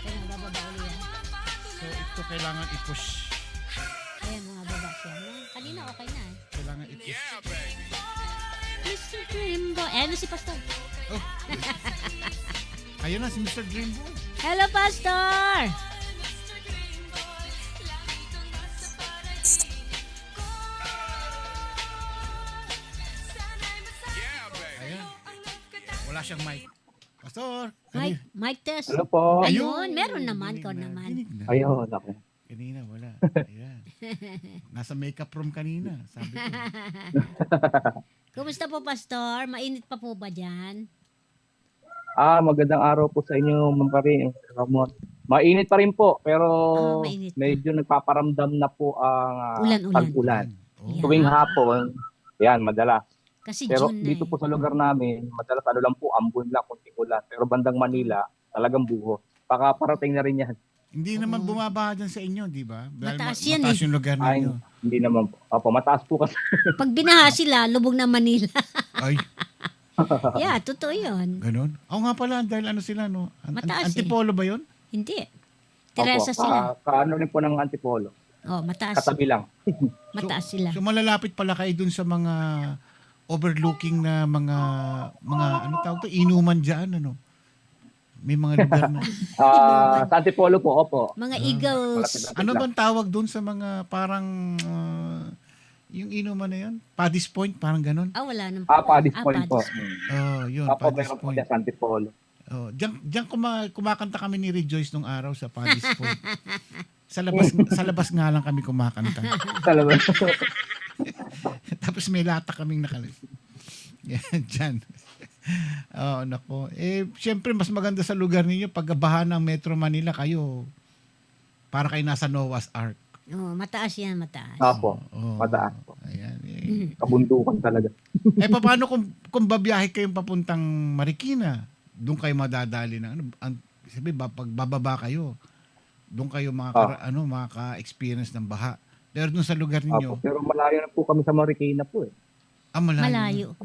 Kaya bababa ulit yan. So, ito kailangan i-push. Ayan, mga baba siya. No? Kanina okay na eh. Kailangan i-push. Mr. Dreamboy. Ayan na si Pastor. Oh. Ayun na si Mr. Dreamboy. Hello, Pastor! Ayan. Wala siyang mic. Pastor. Mic test. Hello po. Ayun, meron naman. Ikaw naman. Dinig na. Ayun, ako. Kanina, wala. Ayan. Nasa makeup room kanina. Sabi ko. Kumusta po, Pastor? Mainit pa po ba dyan? Magandang araw po sa inyo, Ma'am Karin. Mainit pa rin po, pero mainit pa. medyo nagpaparamdam na po ang Ulan-ulan. tag-ulan. Yeah. Tuwing hapon, yan, madalas. Kasi Pero June na dito eh. po sa lugar namin, madalas ano lang po, ambon lang, kunting ulan. Pero bandang Manila, talagang buho. Baka parating na rin yan. Hindi naman bumabaha dyan sa inyo, di ba? Dahil Mataas yan mataas eh. yung lugar Ay, ninyo. hindi naman po. Opo, mataas po kasi. Pag binaha sila, lubog na Manila. Ay, Yeah, totoo yun. ganun. Oo nga pala, dahil ano sila, no? Mataas eh. Antipolo ba yun? Hindi. Teresa Opo, sila. kaano rin po ng Antipolo. Oh, mataas. Katabi lang. Mataas sila. So malalapit pala kayo dun sa mga overlooking na mga ano tawag to, inuman dyan, ano? May mga lugar na. Sa Antipolo po, opo. Mga Eagles. Malapit-lapit Ano lang. bang tawag dun sa mga parang yung inuman na yun? Paddy's Point, parang ganun. Wala nang Paddy's Point po. Paddy's Yun, Opo, Paddy's meron po Point. dyan sa Antipolo. Diyan kumakanta kami ni Rejoice nung araw sa Paddy's Point. Sa labas nga lang kami kumakanta. Talaga. Tapos may lata kaming nakalis. Yan, dyan. Nako. Siyempre, mas maganda sa lugar ninyo, pag baha ng Metro Manila kayo, para kayo nasa Noah's Ark. mataas yan, mataas. Opo, Oo. mataas po. Ayan. Kabundukan talaga. Paano kung babiyahe kayong papuntang Marikina? Doon kayo madadali ng sabi ba, pag bababa kayo, doon kayo makaka-experience ng baha. Pero doon sa lugar ninyo, Opo, pero malayo na po kami sa Marikina po eh. Malayo.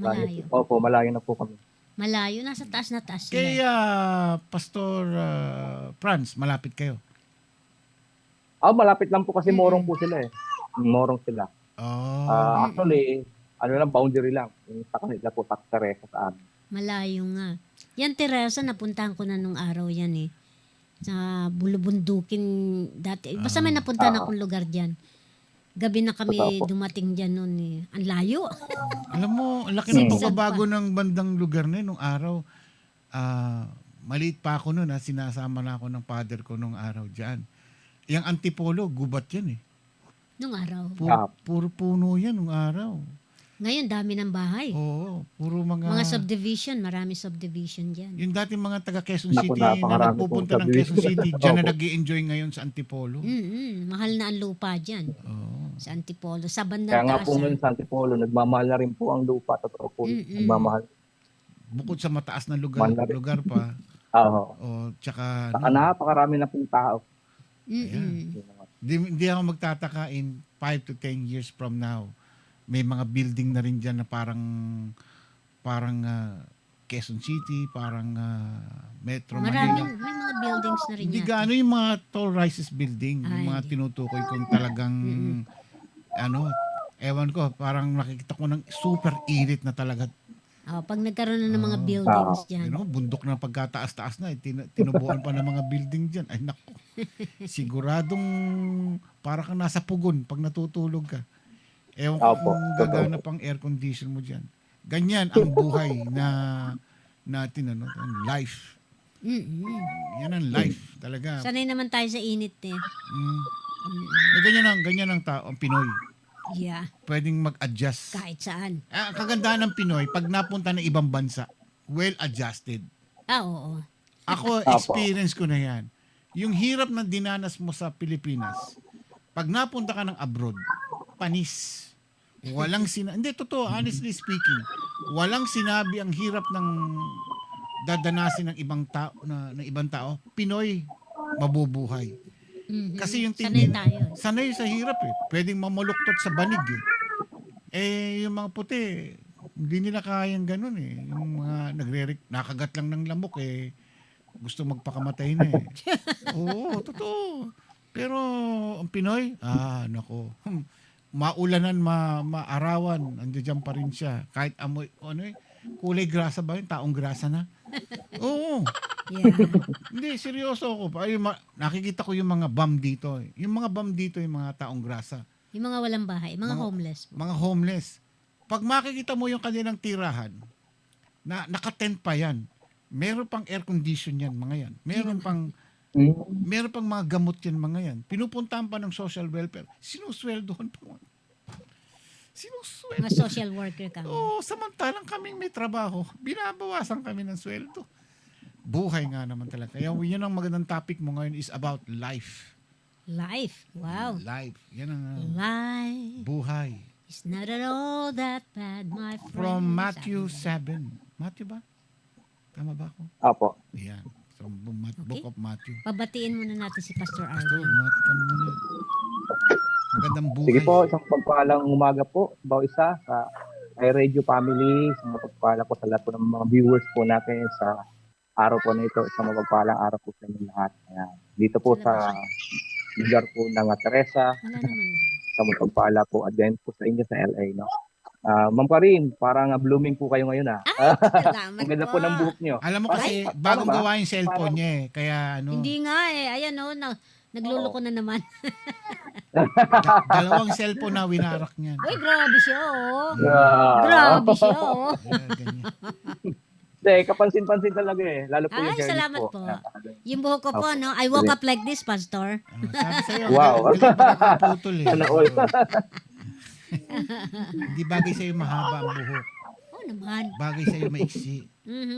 Opo, malayo na po kami. Malayo, nasa taas na taas sila. kaya Pastor Franz, malapit kayo. Malapit lang po kasi Morong po sila eh. Morong sila. Actually, boundary lang. Yung sa kanila po, Teresa sa amin. Malayo nga. Yan, Teresa, napuntahan ko na nung araw yan eh. Sa Bulubundukin dati. Basta may napuntahan akong lugar dyan. Gabi na kami dumating dyan noon eh. Ang layo. Alam mo, ang laki ng pagbabago ng bandang lugar na nung araw. Maliit pa ako noon, sinasama na ako ng father ko nung araw dyan. Yung Antipolo, gubat yan eh. Nung araw. Puro puno yan nung araw. Ngayon, dami ng bahay. Oo, puro mga subdivision, marami subdivision dyan. yung dati mga taga Quezon Naku, City na napakarami nagpupunta pong ng Quezon City, dyan na Opo. nag-i-enjoy ngayon sa Antipolo. Mahal na ang lupa dyan. Oo. Sa Antipolo. Sa bandang Kaya nga taas. po ngayon sa Antipolo, nagmamahal na rin po ang lupa. Totoo po, nagmamahal. Bukod sa mataas na Mandarin. lugar pa, tsaka Saka napakarami na pong tao. Hindi ako magtataka in 5 to 10 years from now. May mga building na rin dyan na parang Quezon City, parang Metro Manila. May mga buildings na rin Hindi yata. gaano yung mga tall rises building, yung mga hindi. tinutukoy kung talagang ewan ko, parang nakikita ko ng super init na talaga. Pag nagkaroon na ng mga buildings dyan. Bundok na pagkataas-taas na, tinubuan pa ng mga building dyan. Ay naku, siguradong para kang nasa pugon pag natutulog ka. Ewan ko kung gagana pang air condition mo dyan. Ganyan ang buhay na natin, ang life. Yan ang life talaga. Sanay naman tayo sa init eh. Ganyan ang tao, ang Pinoy. Yeah. Pwedeng mag-adjust. Kahit saan. Ang kagandahan ng Pinoy, pag napunta ng ibang bansa, well-adjusted. Oo. Ako, experience ko na yan. Yung hirap na dinanas mo sa Pilipinas, pag napunta ka ng abroad, panis. Walang hindi, totoo, honestly speaking, walang sinabi ang hirap ng dadanasin ng ibang tao, na ibang tao, Pinoy, mabubuhay. Kasi yung Sanay tayo. sanay sa hirap eh. Pwedeng mamuluktot sa banig eh. Yung mga puti, hindi nila kayang ganun eh. Yung mga nakagat lang ng lamok eh. Gusto magpakamatay na eh. Oo, totoo. Pero ang Pinoy, nako. Maulanan, maarawan, andiyan pa rin siya. Kahit amoy, kulay grasa ba yun? Taong grasa na? Oo. Yeah. Hindi, seryoso ako. Nakikita ko yung mga bum dito. Yung mga bum dito, yung mga taong grasa. Yung mga walang bahay, mga homeless. Mga homeless. Pag makikita mo yung kanilang tirahan, naka-tent pa yan. Meron pang air condition yan, mga yan. Meron pang mga gamot yan, mga yan. Pinupuntahan pa ng social welfare. Sinusweldohan pa. Mga social worker kami. Oo, samantalang kaming may trabaho, binabawasan kami ng sweldo. Buhay nga naman talaga. Kaya yun ang magandang topic mo ngayon is about life. Life. Wow. Life. Yan ang Life. buhay. It's not at all that bad, my friend. From Matthew 7. Matthew ba? Tama ba ako? Apo. Yan. From Book of Matthew. Pabatiin muna natin si Pastor Pastor, Arvin. mati ka muna. Magandang buhay. Sige po, isang pagpalang umaga po, bawat isa sa iRadio family, isang pagpala po sa lahat po ng mga viewers po natin sa araw po na ito, isang mapagpalang araw po sa inyo lahat. Ayan. Dito po sa lugar po ng Teresa, Wala naman. sa magpagpala po at din po sa inyo sa LA, no? Ma'am Karin, parang blooming po kayo ngayon Salamat Ang ganda po ng buhok nyo. Alam mo kasi, bagong gawa yung cellphone niya eh. Kaya Hindi nga eh. Ayan nagluloko na naman. dalawang cellphone na winarak niyan. Uy, grabe siya Grabe siya Ganyan. Hindi, kapansin-pansin talaga eh. Lalo po yung Ay, hairnet salamat po. Ayan. Yung buhok ko po, no? I woke up like this, Pastor. Sabi sa'yo, Wow. putol eh. Ano, oy. Hindi bagay sa'yo mahaba ang buhok. Oo naman. Bagay sa'yo maiksi.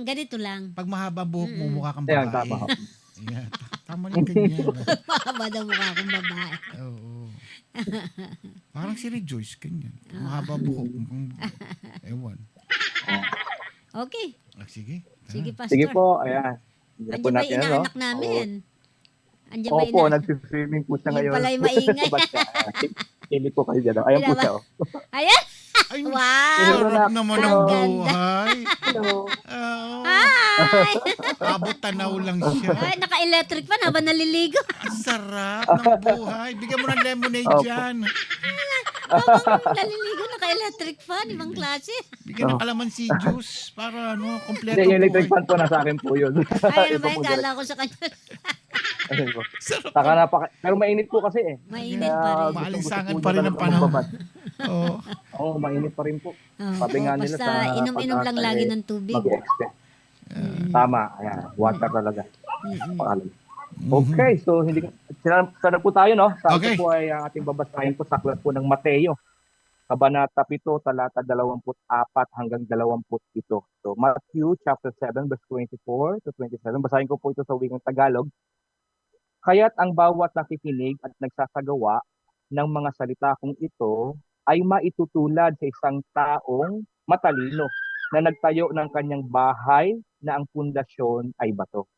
Ganito lang. Pag mahaba ang buhok mo, mukha kang Ayan, babae. tama ho. Ayan. Tama rin ganyan. Mahaba daw mukha akong babae. Oo. Parang si Rejoice, ganyan. Mahaba buhok. Ewan. Okay. Sige. Sige, Pastor. Sige po, ayan. Hindi po Andiyan ba natin, yung ano? inaanak namin? Andiyan ba Opo, nag-swimming po siya Yung ngayon. pala yung maingay. Kilig po kayo dyan. Ayan po siya. Ayan. Ay, Wow. sarap naman ang Ang ganda. buhay. Hello. Hi. Abot tanaw lang siya. Ay, naka-electric fan habang naliligo. Ang sarap ng buhay. Bigyan mo ng lemonade dyan. Habang naliligo, naka-electric fan. Ibang klase. Bigyan ng kalamansi juice para kompleto Hindi, yung electric buhay. fan po nasa akin po yun. Ay, ano ba Iba po yung kala ko sa kanya? Ayun po. Pero mainit po kasi eh. Mainit pa rin. Maalinsangan pa rin ang panahon. Oo. Oo, mainit pa rin po. Sabi nga nila Basta sa inom-inom lang pag-asa lagi eh, ng tubig. mag-expect. Tama, ayan. Water talaga. Pakalam. Okay, so sana po tayo, no? Sa Okay. po ay ang ating babasahin po sa aklat po ng Mateo. Kabanata 7, talata 24 hanggang 27. So Matthew chapter 7 verse 24 to 27. Basahin ko po ito sa wikang Tagalog. Kaya't ang bawat nakikinig at nagsasagawa ng mga salita kong ito ay maitutulad sa isang taong matalino na nagtayo ng kanyang bahay na ang pundasyon ay bato.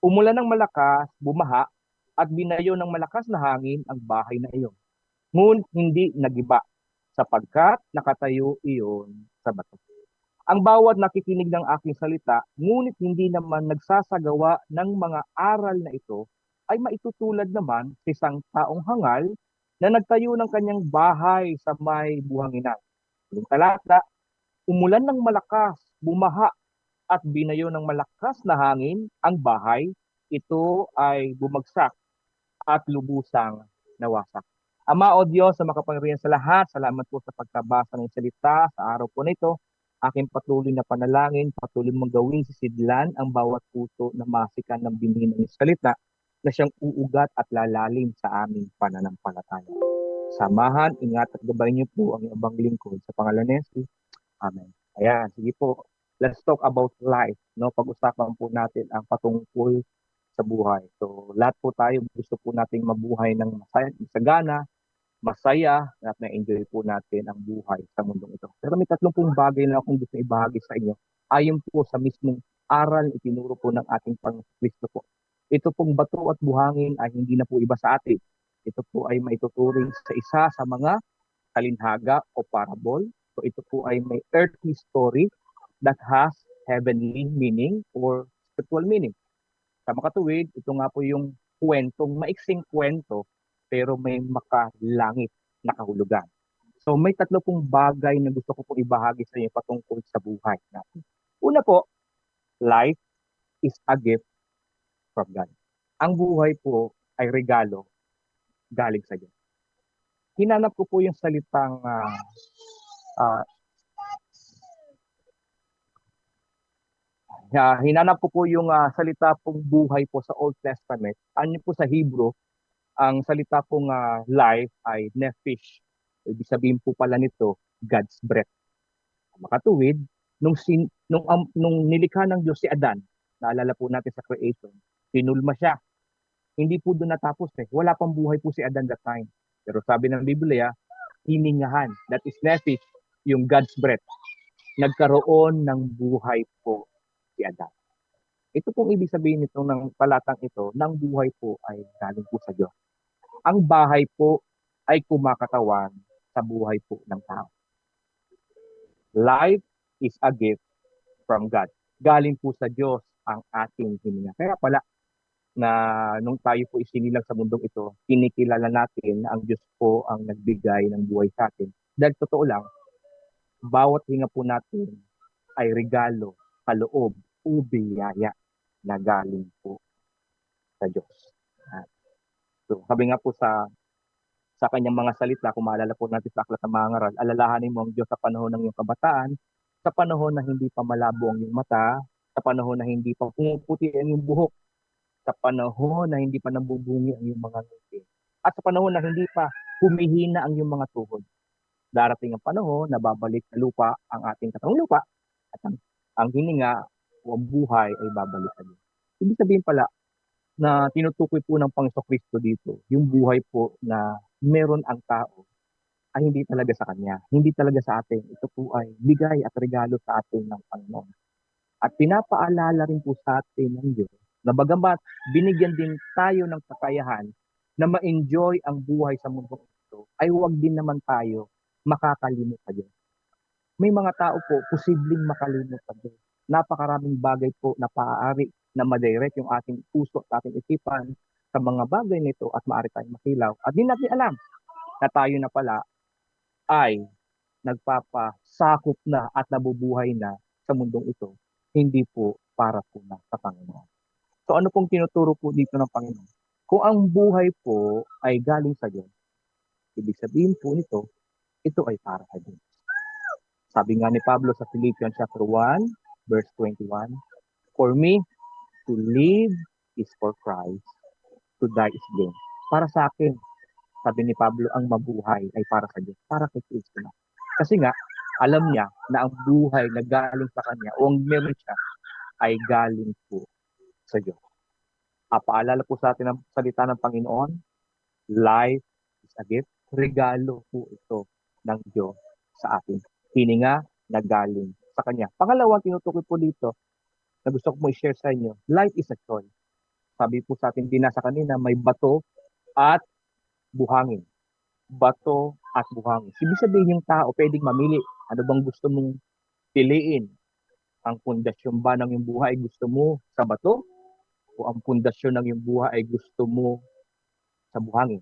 Umulan ng malakas, bumaha, at binayo ng malakas na hangin ang bahay na iyon. Ngunit hindi nagiba, sapagkat nakatayo iyon sa bato. Ang bawat nakikinig ng aking salita, ngunit hindi naman nagsasagawa ng mga aral na ito, ay maitutulad naman sa isang taong hangal na nagtayo ng kanyang bahay sa may buhanginan. Yung talata, umulan ng malakas, bumaha, at binayo ng malakas na hangin ang bahay, ito ay bumagsak at lubusang nawasak. Ama o Diyos, sa makapangyarihan sa lahat, salamat po sa pagkabasa ng salita sa araw po nito. Aking patuloy na panalangin, patuloy mong gawin sisidlan ang bawat puso na masikan ng binhi ng salita na siyang uugat at lalalim sa aming pananampalataya. Samahan, ingat at gabayin niyo po ang ibang lingkod sa pangalan ni Jesus. Amen. Ayan, sige po. Let's talk about life. No? Pag-usapan po natin ang patungkol sa buhay. So, lahat po tayo gusto po nating mabuhay ng masagana, masaya, at na-enjoy po natin ang buhay sa mundong ito. Pero may 30 bagay na akong gusto ibahagi sa inyo. Ayon po sa mismong aral na itinuro po ng ating Panginoon Kristo po. Ito pong bato at buhangin ay hindi na po iba sa atin. Ito po ay maituturing sa isa sa mga talinhaga o parable. So ito po ay may earthly story that has heavenly meaning or spiritual meaning. Sa makatuwid, ito nga po yung maiksing kwento, pero may makalangit na kahulugan. So may tatlo pong bagay na gusto ko pong ibahagi sa inyo patungkol sa buhay natin. Una po, life is a gift from God. Ang buhay po ay regalo galing sa Diyos. Hinanap ko po yung salitang hinanap ko po yung salita pong buhay po sa Old Testament. Ano po sa Hebrew, ang salita pong life ay nephesh. Ibig sabihin po pala nito, God's breath. Makatuwid, nung nilikha ng Diyos si Adan, naalala po natin sa creation, pinulma siya. Hindi po doon natapos Wala pang buhay po si Adan that time. Pero sabi ng Biblia, hiningahan, that is nephesh, yung God's breath. Nagkaroon ng buhay po si Adan. Ito pong ibig sabihin nito ng talatang ito, ng buhay po ay galing po sa Diyos. Ang bahay po ay kumakatawan sa buhay po ng tao. Life is a gift from God. Galing po sa Diyos ang ating hininga. Kaya pala na nung tayo po isinilang sa mundong ito, kinikilala natin na ang Diyos po ang nagbigay ng buhay sa atin. Dahil totoo lang, bawat hinga po natin ay regalo, kaloob, o biyaya na galing po sa Diyos. So, sabi nga po sa kanyang mga salita, kung maalala po natin sa Aklat ng Mga Ngaral, alalahanin mo ang Diyos sa panahon ng iyong kabataan, sa panahon na hindi pa malabo ang iyong mata, sa panahon na hindi pa pumuputi ang iyong buhok, sa panahon na hindi pa nabubungi ang iyong mga ngipin, at sa panahon na hindi pa humihina ang iyong mga tuhod. Darating ang panahon na babalik sa lupa ang ating katawang lupa at ang hininga o ang buhay ay babalik sa Diyos. Ibig sabihin pala na tinutukoy po ng Panginoong Kristo dito, yung buhay po na meron ang tao ay hindi talaga sa Kanya, hindi talaga sa atin. Ito po ay bigay at regalo sa atin ng Panginoon. At pinapaalala rin po sa atin ng Diyos na bagamat binigyan din tayo ng kakayahan na ma-enjoy ang buhay sa mundo ito, ay huwag din naman tayo makakalimot sa Diyos. May mga tao po posibleng makalimot sa Diyos. Napakaraming bagay po na maaari na madirect yung ating puso at ating isipan sa mga bagay nito at maaari tayong makilaw. At di natin alam na tayo na pala ay nagpapasakop na at nabubuhay na sa mundong ito, hindi po para po na sa Panginoon. So ano pong tinuturo po dito ng Panginoon? Kung ang buhay po ay galing sa Diyos, ibig sabihin po nito, ito ay para sa Diyos. Sabi nga ni Pablo sa Philippians chapter 1, verse 21, for me, to live is for Christ, to die is gain. Para sa akin, sabi ni Pablo, ang mabuhay ay para sa Diyos, para kay Kristo na. Kasi nga, alam niya na ang buhay na galing sa Kanya o ang meron siya ay galing po sa Diyos. Paalala po sa atin ang salita ng Panginoon, life is a gift. Regalo po ito ng Diyos sa atin. Hininga na galing sa Kanya. Pangalawa, tinutukoy po dito na gusto ko mo i-share sa inyo, life is a choice. Sabi po sa atin din nasa kanina, may bato at buhangin. Bato at buhangin. Ibig sabihin yung tao pwedeng mamili. Ano bang gusto mong piliin? Ang pundasyon ba ng iyong buhay ay gusto mo sa bato? O ang pundasyon ng iyong buhay ay gusto mo sa buhangin?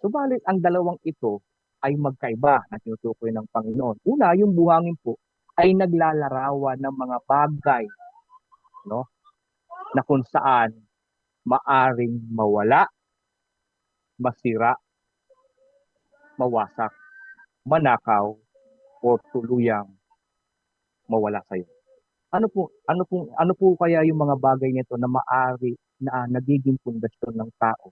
Subalit, ang dalawang ito ay magkaiba na tinutukoy ng Panginoon. Una, yung buhangin po ay naglalarawan ng mga bagay, no? Na kung saan maaring mawala, masira, mawasak, manakaw, o tuluyang mawala sa iyo. Ano po kaya yung mga bagay nito na maari na nagiging pundasyon ng tao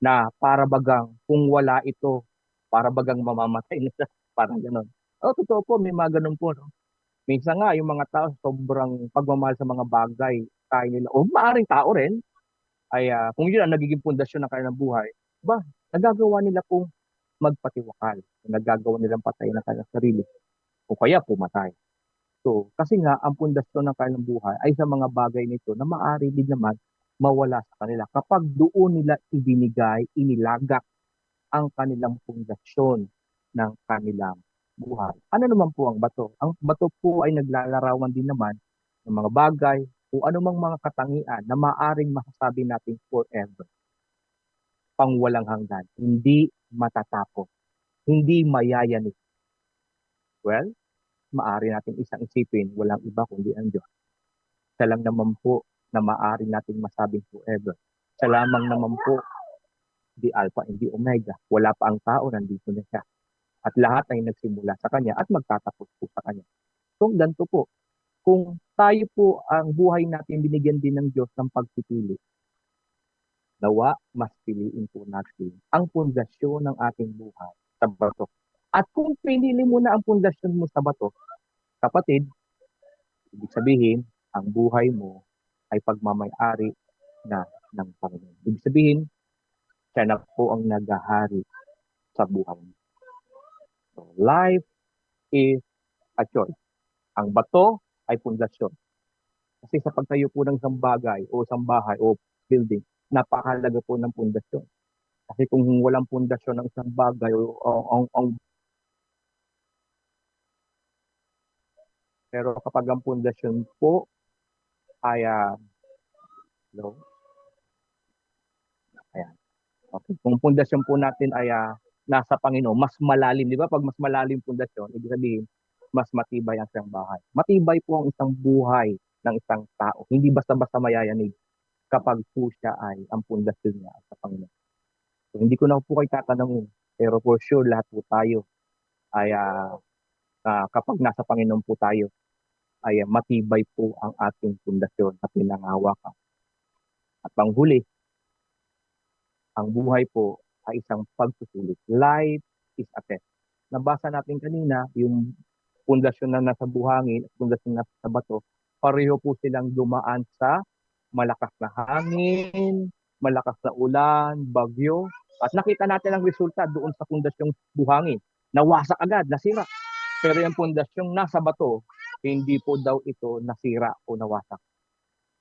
na para bagang kung wala ito, para bagang mamamatay na siya, parang gano'n. Totoo po, may mga ganun po, no? Minsan nga, yung mga tao, sobrang pagmamahal sa mga bagay, tayo nila, o maaaring tao rin, ay kung yun ang nagiging pundasyon ng kanilang buhay, nagagawa nila pong magpatiwakal, nagagawa nilang patay ng kanilang sarili, o kaya pumatay. So, kasi nga, ang pundasyon ng kanilang buhay ay sa mga bagay nito na maaari din naman mawala sa kanila. Kapag doon nila ibinigay, inilagak ang kanilang pundasyon ng kanilang buhay. Ano naman po ang bato? Ang bato po ay naglalarawan din naman ng mga bagay o anumang mga katangian na maaring masasabi natin forever. Pangwalang hanggan. Hindi matatapos. Hindi mayayanig. Well, maaari natin isang isipin, walang iba kundi ang Diyos. Siya lang naman po na maaari natin masabing forever. Siya lamang naman po, di Alpha and di Omega. Wala pa ang tao, nandito na siya. At lahat ay nagsimula sa Kanya at magtatapos po sa Kanya. So, ganito po. Kung tayo po ang buhay natin binigyan din ng Diyos ng pagpipili, nawa, mas piliin po natin ang pundasyon ng ating buhay sa bato. At kung pinili mo na ang pundasyon mo sa bato, kapatid, ibig sabihin, ang buhay mo ay pagmamay-ari na ng Panginoon. Ibig sabihin, siya na po ang naghahari sa buhay mo. So, life is a choice. Ang bato ay pundasyon. Kasi sa pagtayo po ng isang bagay o isang bahay o building, napakahalaga po ng pundasyon. Kasi kung walang pundasyon ng isang bagay pero kapag ang pundasyon po ay hello? Ayan. Okay. Kung pundasyon po natin ay nasa Panginoon, mas malalim, di ba? Pag mas malalim pundasyon, ibig sabihin, mas matibay ang isang bahay. Matibay po ang isang buhay ng isang tao. Hindi basta-basta mayayanig kapag po siya ay ang pundasyon niya sa Panginoon. So, hindi ko na po kayo tatanungin, pero for sure, lahat po tayo ay kapag nasa Panginoon po tayo, ay matibay po ang ating pundasyon na pinangahawakan. At panghuli, ang buhay po ay isang pagsusulit. Life is a test. Nabasa natin kanina, yung pundasyon na nasa buhangin at pundasyon na nasa bato, pareho po silang dumaan sa malakas na hangin, malakas na ulan, bagyo. At nakita natin ang resulta doon sa pundasyong buhangin. Nawasak agad, nasira. Pero yung pundasyong nasa bato, hindi po daw ito nasira o nawasak.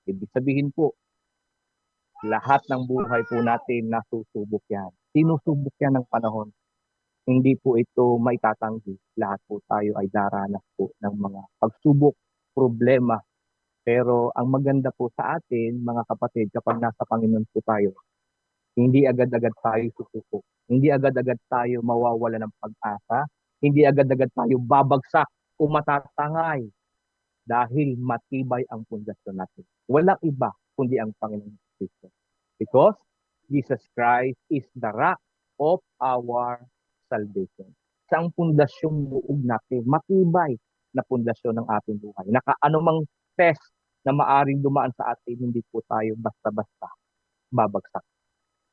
Ibig sabihin po, lahat ng buhay po natin nasusubok yan. Sinusubok yan ng panahon. Hindi po ito maitatanggi. Lahat po tayo ay daranas po ng mga pagsubok, problema. Pero ang maganda po sa atin, mga kapatid, kapag nasa Panginoon po tayo, hindi agad-agad tayo susuko. Hindi agad-agad tayo mawawala ng pag-asa. Hindi agad-agad tayo babagsak o matatangay dahil matibay ang pundasyon natin. Walang iba kundi ang Panginoon Kristo. Because Jesus Christ is the rock of our salvation. Siya ang pundasyong buog natin, matibay na pundasyon ng ating buhay. Anumang test na maaring dumaan sa atin, hindi po tayo basta-basta babagsak.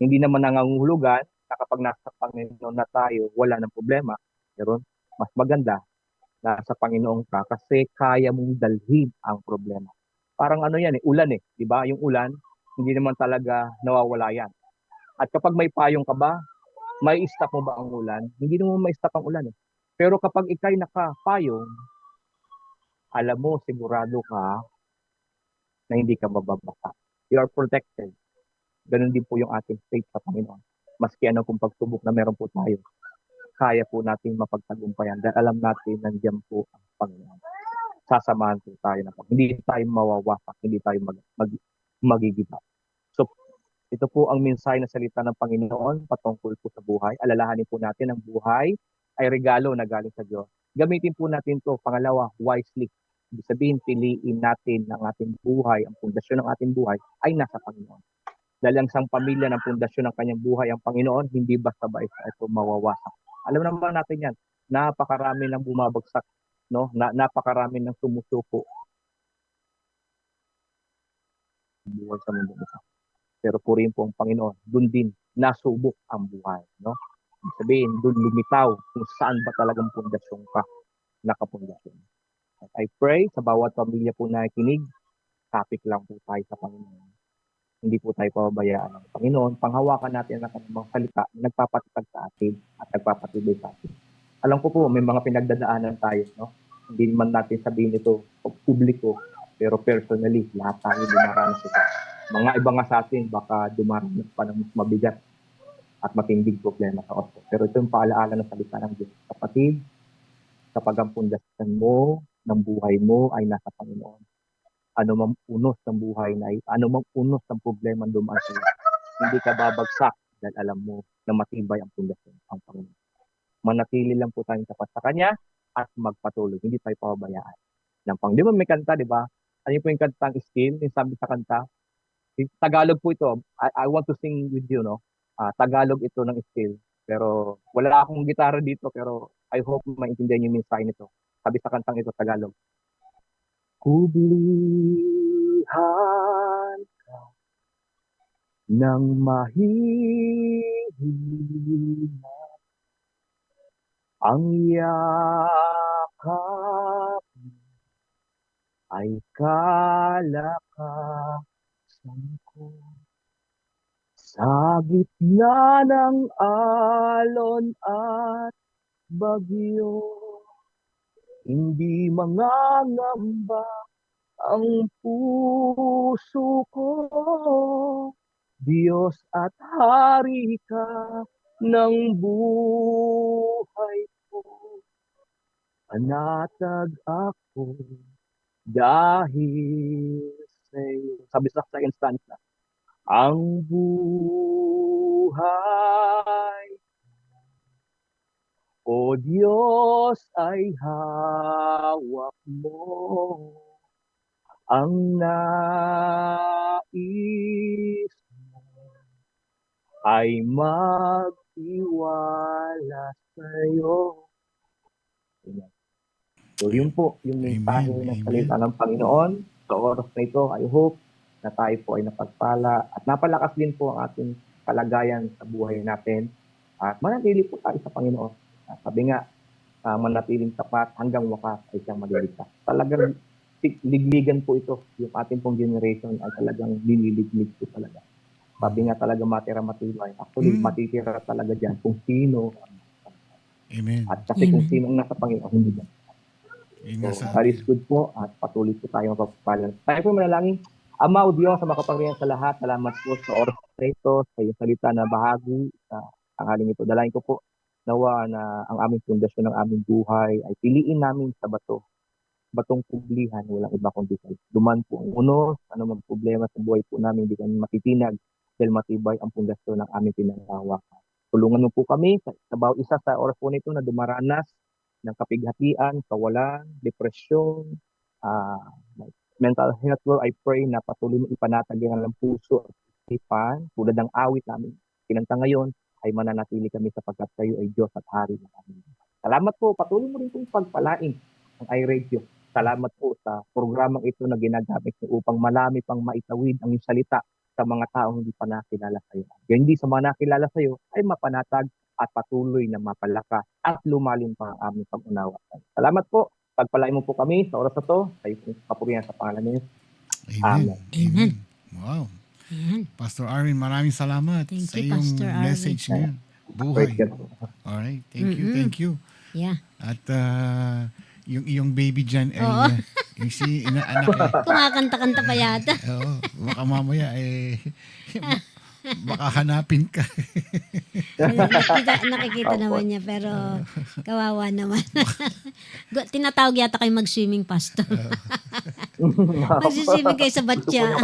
Hindi naman nangangahulugan na kapag nasa Panginoon na tayo, wala ng problema. Pero mas maganda na sa Panginoon ka kasi kaya mong dalhin ang problema. Parang ano yan ulan di ba? Yung ulan, hindi naman talaga nawawala yan. At kapag may payong ka ba, may stop mo ba ang ulan? Hindi naman may stop ang ulan Pero kapag ikay nakapayong, alam mo, sigurado ka na hindi ka mababasa. You are protected. Ganun din po yung ating faith sa Panginoon. Maski ano kung pagsubok na meron po tayo, kaya po natin mapagtagumpayan dahil alam natin nandiyan po ang Panginoon. Sasamahan po tayo na hindi tayo mawawasak, hindi tayo magigiba. So, ito po ang mensahe na salita ng Panginoon patungkol po sa buhay. Alalahanin po natin ang buhay ay regalo na galing sa Diyos. Gamitin po natin to pangalawa, wisely. Ibig sabihin, piliin natin ang ating buhay, ang pundasyon ng ating buhay ay nasa Panginoon. Dahil ang isang pamilya ng pundasyon ng kanyang buhay ang Panginoon, hindi basta-basta ito mawawasak. Alam naman natin yan, napakarami ng bumabagsak, napakarami ng sumusuko buhay sa mundo ito. Pero purihin po ang Panginoon, doon din nasubok ang buhay. Ibig sabihin, doon lumitaw kung saan ba talagang pundasyon ka, nakapundasyon. At I pray sa bawat pamilya po na kinig, topic lang po tayo sa Panginoon. Hindi po tayo pababayaan ng Panginoon. Panghawakan natin ang kanyang salita na nagpapatibay sa atin at nagpapatibay sa atin. Alam ko po, may mga pinagdadaanan tayo. Hindi man natin sabihin ito publiko, pero personally, lahat tayo dinaranas ito. Mga iba nga sa atin, baka dumaranas pa ng mas mabigat at matinding problema sa oras. Pero ito yung paalaala ng salita ng Diyos. Kapatid, kapag ang pundasyon mo ng buhay mo ay nasa Panginoon, ano mang unos ng buhay na ano mang unos ng problema dumaan sa iyo, hindi ka babagsak dahil alam mo na matibay ang pundasyon ang Panginoon. Manatili lang po tayong tapat sa Kanya at magpatuloy. Hindi tayo pababayaan. Di ba may kanta, di ba? Ano po yung kantang skill? Yung sabi sa kanta, Tagalog po ito. I want to sing with you, no? Tagalog ito ng skill. Pero wala akong gitara dito, pero I hope maintindihan yung mensahe nito. Sabi sa kantang ito, Tagalog. Kublihan ka ng mahihina, ang yakap ay kalakasan ko. Sa gitna ng alon at bagyo, hindi mangangamba ang puso ko. Diyos at Hari ka ng buhay ko. Panatag ako dahil sa'yo. Sabi sa second stanza, ang buhay, O Diyos, ay hawak mo. Ang nais mo ay magtiwala sa'yo. Amen. So yun po, yung mensahe ng salita ng Panginoon. Sa oras na ito, I hope na tayo po ay napagpala at napalakas din po ang ating kalagayan sa buhay natin. At manatili po tayo sa Panginoon. Sabi nga, manatiling tapat hanggang wakas ay siyang maliligtas. Talagang ligligan po ito. Yung ating pong generation ay talagang lililiglig po talaga. Sabi nga talaga matira matibay. Actually, matitira talaga dyan kung sino. Amen. At kasi kung sino ang nasa Panginoon, hindi ba? So, that is good po at patuloy po tayo mapagpapalan. Tayo po manalangin. Ama o Diyos, sa makapangyarihan sa lahat, salamat po sa oras na ito, sa iyong salita na bahagi sa tanghaling ito. Dalain ko po nawa na ang aming pundasyon ng aming buhay ay piliin namin sa bato. Batong kublihan, walang iba kundi kayo. Duman po ang unos, ano mang problema sa buhay po namin, hindi kami matitinag dahil matibay ang pundasyon ng aming pinangahawakan. Tulungan mo po kami sa bawat isa sa oras po nito na dumaranas ng kapighatian, kawalan, depresyon, mental health. Lord, I pray na patuloy mo ipanatag ang puso at isipan tulad ng awit namin. Kinanta ngayon ay mananatili kami sapagkat kayo ay Diyos at Hari ng amin. Salamat po, patuloy mo rin pong pagpalain ang iRadio. Salamat po sa programang ito na ginagamit niyo upang malami pang maitawid ang iyong salita sa mga taong hindi pa nakilala sa iyo. Kaya hindi sa mga nakilala sa iyo ay mapanatag at patuloy na mapalakas at lumalim pa ang aming pag-unawa. Salamat po. Pagpalain mo po kami sa oras na to. Sa iyong kapurihan sa pangalan niyo. Amen. Amen. Wow. Amen. Pastor Arvin, maraming salamat Thank sa you, iyong Pastor Arvin. message ngayon. Buhay. Alright. Thank you. Yeah. At yung iyong baby dyan ay yung si inaanak Kumakanta-kanta pa yata. Oo. Baka mamaya baka hanapin ka. Nakikita naman niya pero kawawa naman. Tinatawag yata kayo mag-swimming, Pastor. Mag-swimming kayo sa batya.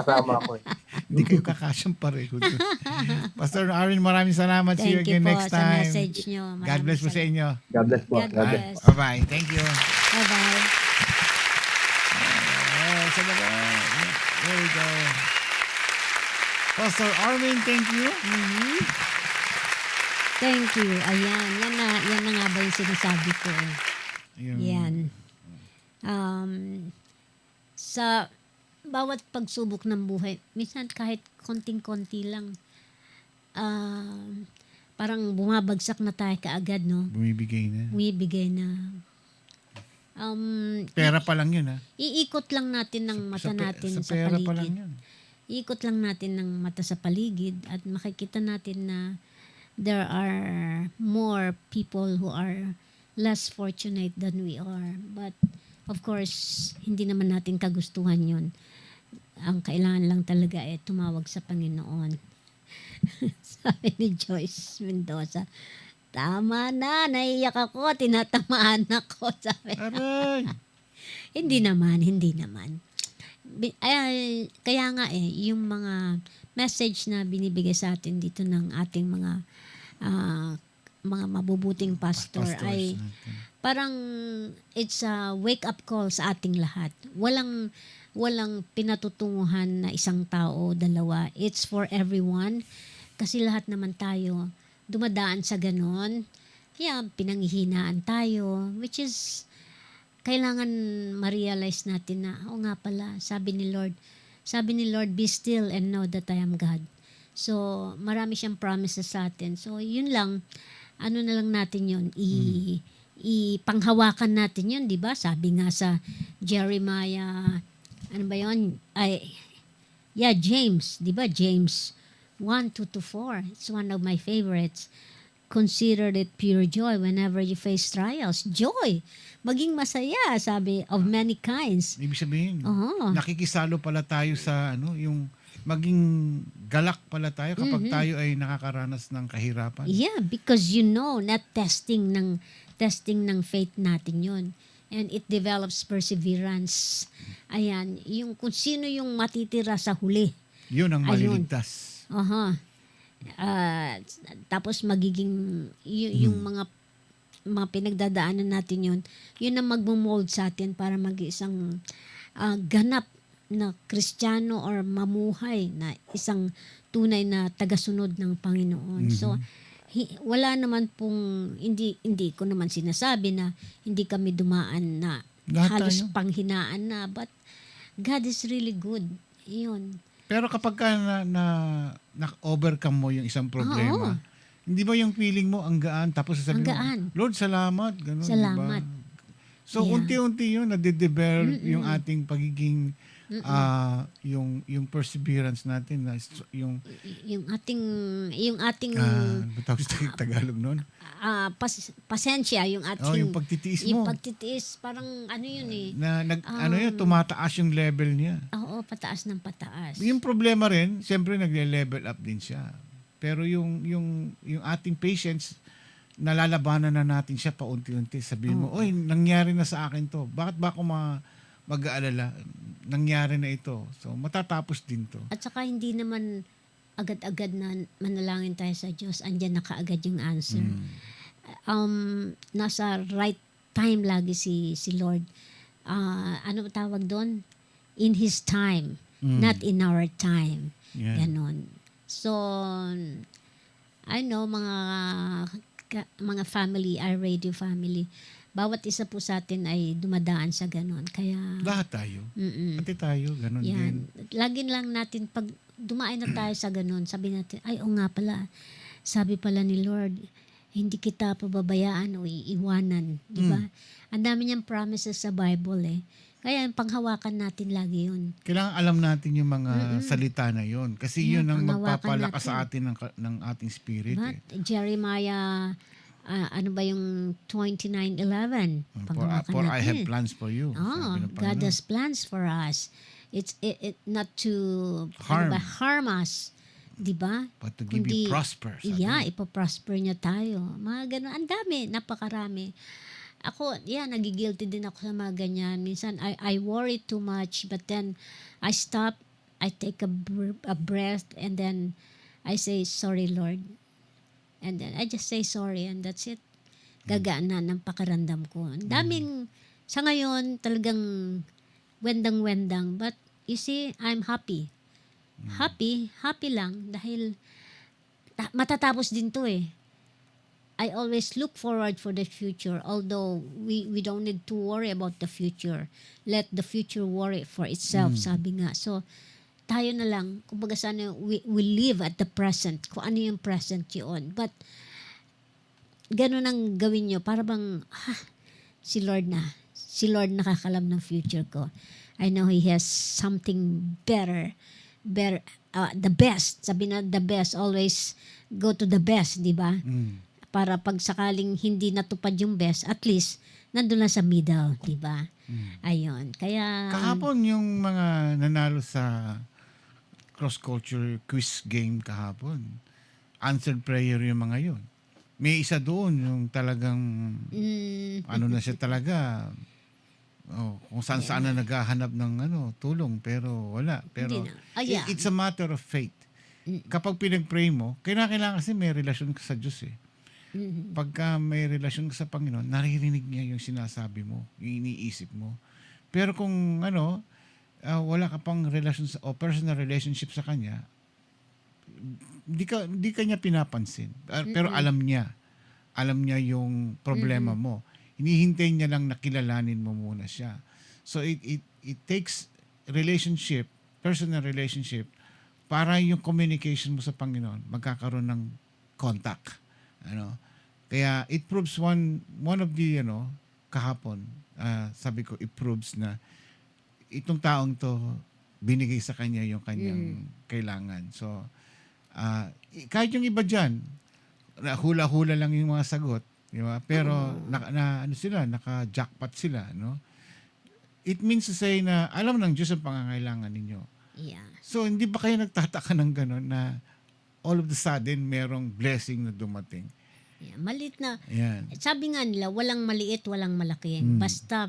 Hindi kayo kakasyang pareho. Pastor Arvin, maraming salamat. See you again next time. Sa message nyo. God bless po sa inyo. God bless po. God bless. Bye-bye. Thank you. Bye-bye. There we go. Pastor Arvin, thank you. Thank you. Ayan. Yan na nga ba yung sinasabi ko. Yan. Sa bawat pagsubok ng buhay, minsan kahit konting-konti lang, parang bumabagsak na tayo kaagad, no? Bumibigay na. Pera pa lang yun, ha? Iikot lang natin ng mata natin sa pera paligid. pa lang yun. Iikot lang natin ng mata sa paligid at makikita natin na there are more people who are less fortunate than we are. But of course, hindi naman natin kagustuhan yun. Ang kailangan lang talaga tumawag sa Panginoon. Sabi ni Joyce Mendoza, tama na, naiyak ako, tinatamaan ako. Sabi. Aray! Hindi naman. Kaya nga yung mga message na binibigay sa atin dito ng ating mga mabubuting pastor Pastors ay natin. parang it's a wake-up call sa ating lahat. Walang pinatutunguhan na isang tao, dalawa. It's for everyone. Kasi lahat naman tayo dumadaan sa ganon. Pinanghihinaan tayo, which is kailangan ma-realize natin na, nga pala, sabi ni Lord, be still and know that I am God. So, marami siyang promises sa atin. So, yun lang, na lang natin yun, ipanghawakan natin yun, di ba? Sabi nga sa Jeremiah, ano ba yun? James, di ba? James 1:2-4. It's one of my favorites. Consider it pure joy whenever you face trials. Joy! Maging masaya, sabi, of many kinds. Ibig sabihin, Oo. nakikisalo pala tayo sa yung maging galak pala tayo kapag tayo ay nakakaranas ng kahirapan. Yeah, because na testing ng faith natin yun. And it develops perseverance. Ayan, kung sino yung matitira sa huli. Yun ang Ayun. maliligtas. Tapos magiging yung mga pinagdadaanan natin yun ang magmo-mold sa atin para mag-isang ganap na Kristiyano or mamuhay na isang tunay na tagasunod ng Panginoon. So, wala naman pong, hindi ko naman sinasabi na hindi kami dumaan na Lahat halos tayo. panghinaan na, but God is really good. Yun. Pero kapag ka na-overcome mo yung isang problema, hindi ba yung feeling mo ang gaan tapos sasabihin Ang gaan. mo, Lord, salamat. Ganun, Salamat. Diba? So, Yeah. unti-unti yun, nade-develop yung ating pagiging, yung perseverance natin, yung yung ating tawag sa Tagalog nun? pasensya, yung ating yung pagtitiis yung mo. pagtitiis, parang yun Tumataas yung level niya. Oo, pataas ng pataas. Yung problema rin, siyempre nagle-level up din siya. Pero yung ating patience, nalalabanan na natin siya paunti-unti. Sabihin mo, oy, nangyari na sa akin to. Bakit ba ako mag-aalala? Nangyari na ito. So, matatapos din to. At saka hindi naman agad-agad na manalangin tayo sa Diyos. Andyan na kaagad yung answer. Nasa right time lagi si Lord. Ano tawag doon? In His time. Not in our time. Yeah. Ganon. So, I know, mga family, our radio family, bawat isa po sa atin ay dumadaan sa ganon. Kaya, Lahat tayo. Pati tayo, ganun din. lagi lang natin, pag dumaan na tayo sa ganon, sabi natin, ay, nga pala, sabi pala ni Lord, hindi kita pababayaan o iiwanan. Di ba? Ang dami niyang promises sa Bible Kaya panghawakan natin lagi yun. Kailangan alam natin yung mga salita na yun. Kasi yun ang panghawakan magpapalakas sa atin ng ating spirit. But Jeremiah, ano ba yung 29:11? Panghawakan For I natin. have plans for you. Sabi ng God Panginoon. has plans for us. It's not to harm us. Di ba? But to give you prosper. Sabi niya. Ipaprosper niya tayo. Mga ganun. Ang dami. Napakarami. Ako, nagigilty din ako sa mga ganyan. Minsan, I worry too much, but then I stop, I take a breath, and then I say, sorry, Lord. And then I just say sorry, and that's it. Gagaan na ng pakiramdam ko. Ang daming, sa ngayon, talagang wendang-wendang. But, you see, I'm happy. Happy lang, dahil matatapos din to I always look forward for the future, although we don't need to worry about the future. Let the future worry for itself, sabi nga. So, tayo na lang, kumbaga sana we live at the present, kung ano yung present yun. But, ganun ang gawin nyo, para bang, si Lord nakakalam ng future ko. I know He has something better, the best. Sabi na, the best, always go to the best, di ba? para pag sakaling hindi natupad yung best, at least nandun na sa middle, di ba? Ayun. Kaya Kahapon yung mga nanalo sa cross-culture quiz game kahapon. Answered prayer yung mga yun. May isa doon yung talagang ano na siya talaga. Kung saan na naghahanap ng tulong pero wala. Pero Hindi na. Yeah. it's a matter of faith. Kapag pinag-pray mo, kailangan kasi may relasyon ka sa Diyos eh. Pagka may relasyon ka sa Panginoon, naririnig niya yung sinasabi mo, yung iniisip mo. Pero kung wala ka pang relasyon o personal relationship sa Kanya, hindi ka niya pinapansin. Pero alam niya yung problema mo. Hinihintay niya lang na kilalanin mo muna siya. So it takes relationship, personal relationship, para yung communication mo sa Panginoon magkakaroon ng contact. Kaya it proves one of the kahapon, sabi ko, it proves na itong taong to binigay sa kanya yung kanyang kailangan. So kahit yung iba dyan, hula-hula lang yung mga sagot, di ba? Pero naka-jackpot sila, no? It means to say na alam ng Diyos ang pangangailangan ninyo. Yeah. So hindi ba kayo nagtataka ng gano'n na all of the sudden merong blessing na dumating? Yeah, maliit na. Yan. Sabi nga nila, walang maliit, walang malaki. Basta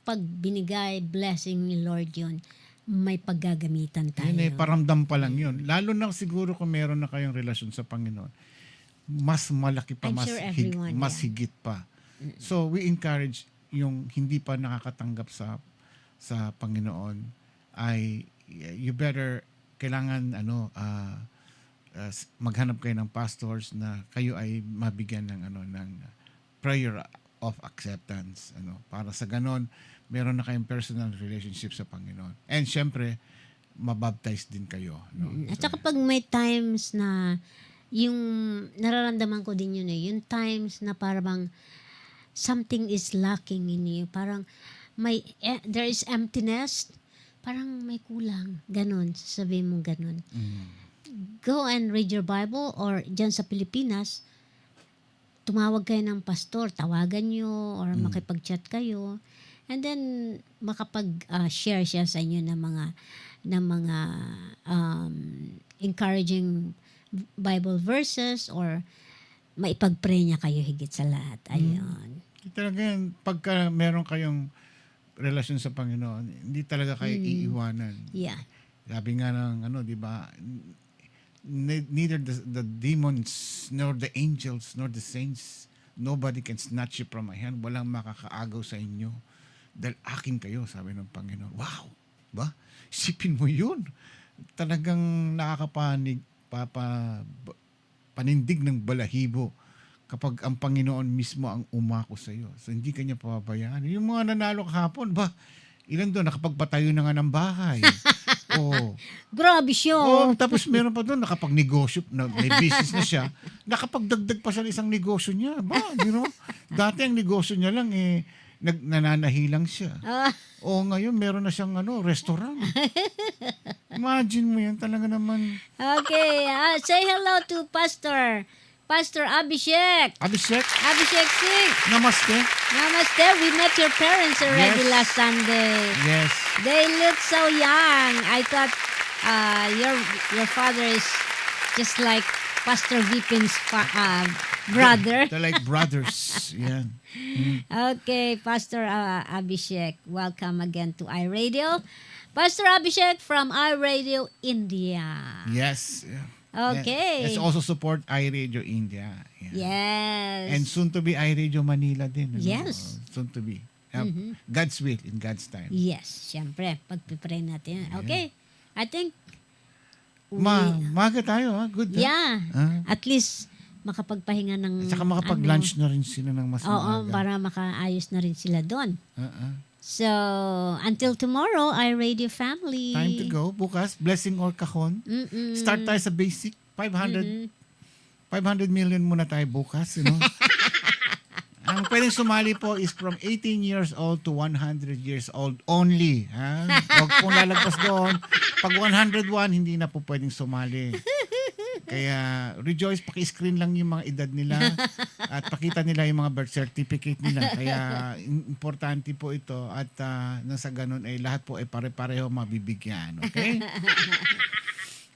pag binigay blessing ni Lord yun, may paggagamitan tayo. Yun paramdam pa lang yun. Lalo na siguro kung meron na kayong relasyon sa Panginoon, mas malaki pa, I'm sure everyone, mas higit pa. So we encourage yung hindi pa nakakatanggap sa Panginoon ay you better kailangan maghanap kayo ng pastors na kayo ay mabigyan ng ng prayer of acceptance para sa ganon meron na kayong personal relationship sa Panginoon. And syempre mabaptize din kayo, At saka pag may times na yung nararamdaman ko din yun yung times na parang something is lacking in you, parang there is emptiness, parang may kulang, ganon, sasabihin mo ganon. Go and read your Bible, or dyan sa Pilipinas, tumawag kayo ng pastor, tawagan nyo, or makipag-chat kayo, and then makapag-share siya sa inyo ng mga encouraging Bible verses, or maipag-pray niya kayo higit sa lahat. Ayun. Talaga yan, pagka meron kayong relasyon sa Panginoon, hindi talaga kayo iiwanan. Yeah. Sabi nga ng di ba, neither the demons nor the angels nor the saints, nobody can snatch you from my hand. Walang makakaagaw sa inyo dahil akin kayo, sabi ng Panginoon. Wow! Ba? Isipin mo yun. Talagang panindig ng balahibo kapag ang Panginoon mismo ang umako sa iyo. So hindi kanya pababayaan. Yung mga nanalo kahapon, ilan doon nakapagpatayo na nga ng bahay. Grabe siya. Tapos meron pa doon nakapagnegosyo, may business na siya, nakapagdagdag pa siya ng isang negosyo niya. Dati ang negosyo niya lang nananahi lang siya. Ngayon meron na siyang restaurant. Imagine mo yan, talaga naman. Okay, say hello to Pastor Abhishek. Abhishek Singh. Namaste. We met your parents already last Sunday. Yes. They look so young. I thought your father is just like Pastor Vipin's brother. They're like brothers. Yan. Okay, Pastor Abhishek, welcome again to iRadio. Pastor Abhishek from iRadio India. Yes. Okay. Let's also support iRadio India. Yeah. Yes. And soon to be iRadio Manila din. Yes. Soon to be. God's will in God's time. Yes, syempre. Pagpipray natin. Okay. I think Maga tayo, Good. Yeah. At least makapagpahinga ng at saka makapag-lunch na rin sila ng mas maaga. Oo, para makaayos na rin sila doon. So, until tomorrow, iRadio family. Time to go. Bukas, blessing or kahon. Start tayo sa basic. 500 million muna tayo bukas. Ang pwedeng sumali po is from 18 years old to 100 years old only. Huwag pong lalagpas doon. Pag 101, hindi na po pwedeng sumali. Kaya rejoice, paki-screen lang yung mga edad nila at pakita nila yung mga birth certificate nila. Kaya importante po ito at nang sa ganun ay lahat po ay pare-pareho mabibigyan. Okay?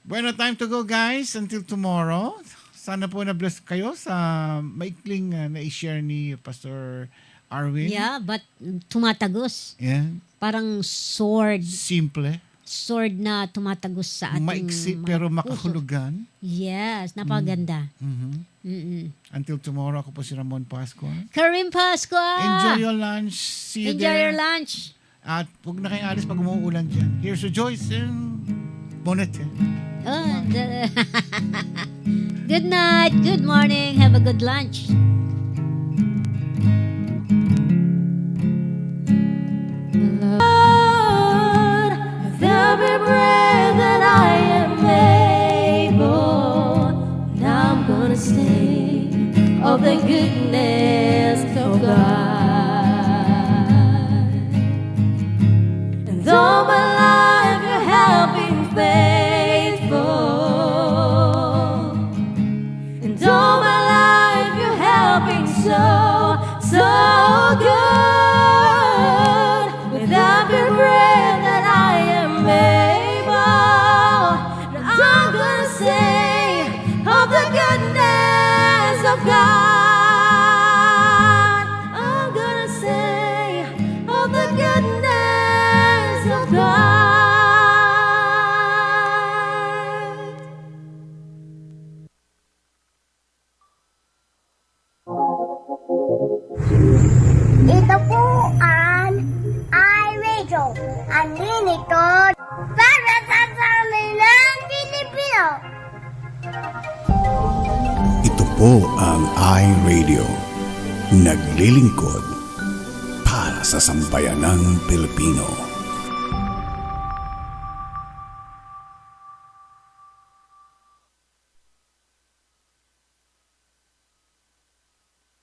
Bueno, time to go guys. Until tomorrow. Sana po na-bless kayo sa maikling na-share ni Pastor Arwin. Yeah, but tumatagos. Yeah. Parang sword. Simple. Sword na tumatagos sa ating Maiksi mga pero puso. makahulugan. Yes, napakaganda. Until tomorrow, ako po si Ramon Pascua. Karim Pascua! Enjoy your lunch. See you Enjoy there. your lunch. At huwag na kayong alis pag umuulan dyan. Here's to Joyce and Bonnet. Good night, good morning, have a good lunch. Lord, with every breath that I am able, now I'm gonna sing of the goodness of God. And all my life you have been faithful, and all my life you have been so, so good. With every breath that I am able, I'm gonna sing of the goodness of God. I'm gonna sing of the goodness of God. Ito po ang iRadio, ang lingkod para sa sanlibutan Pilipino. Ito po ang iRadio. Naglilingkod para sa sambayanang Pilipino.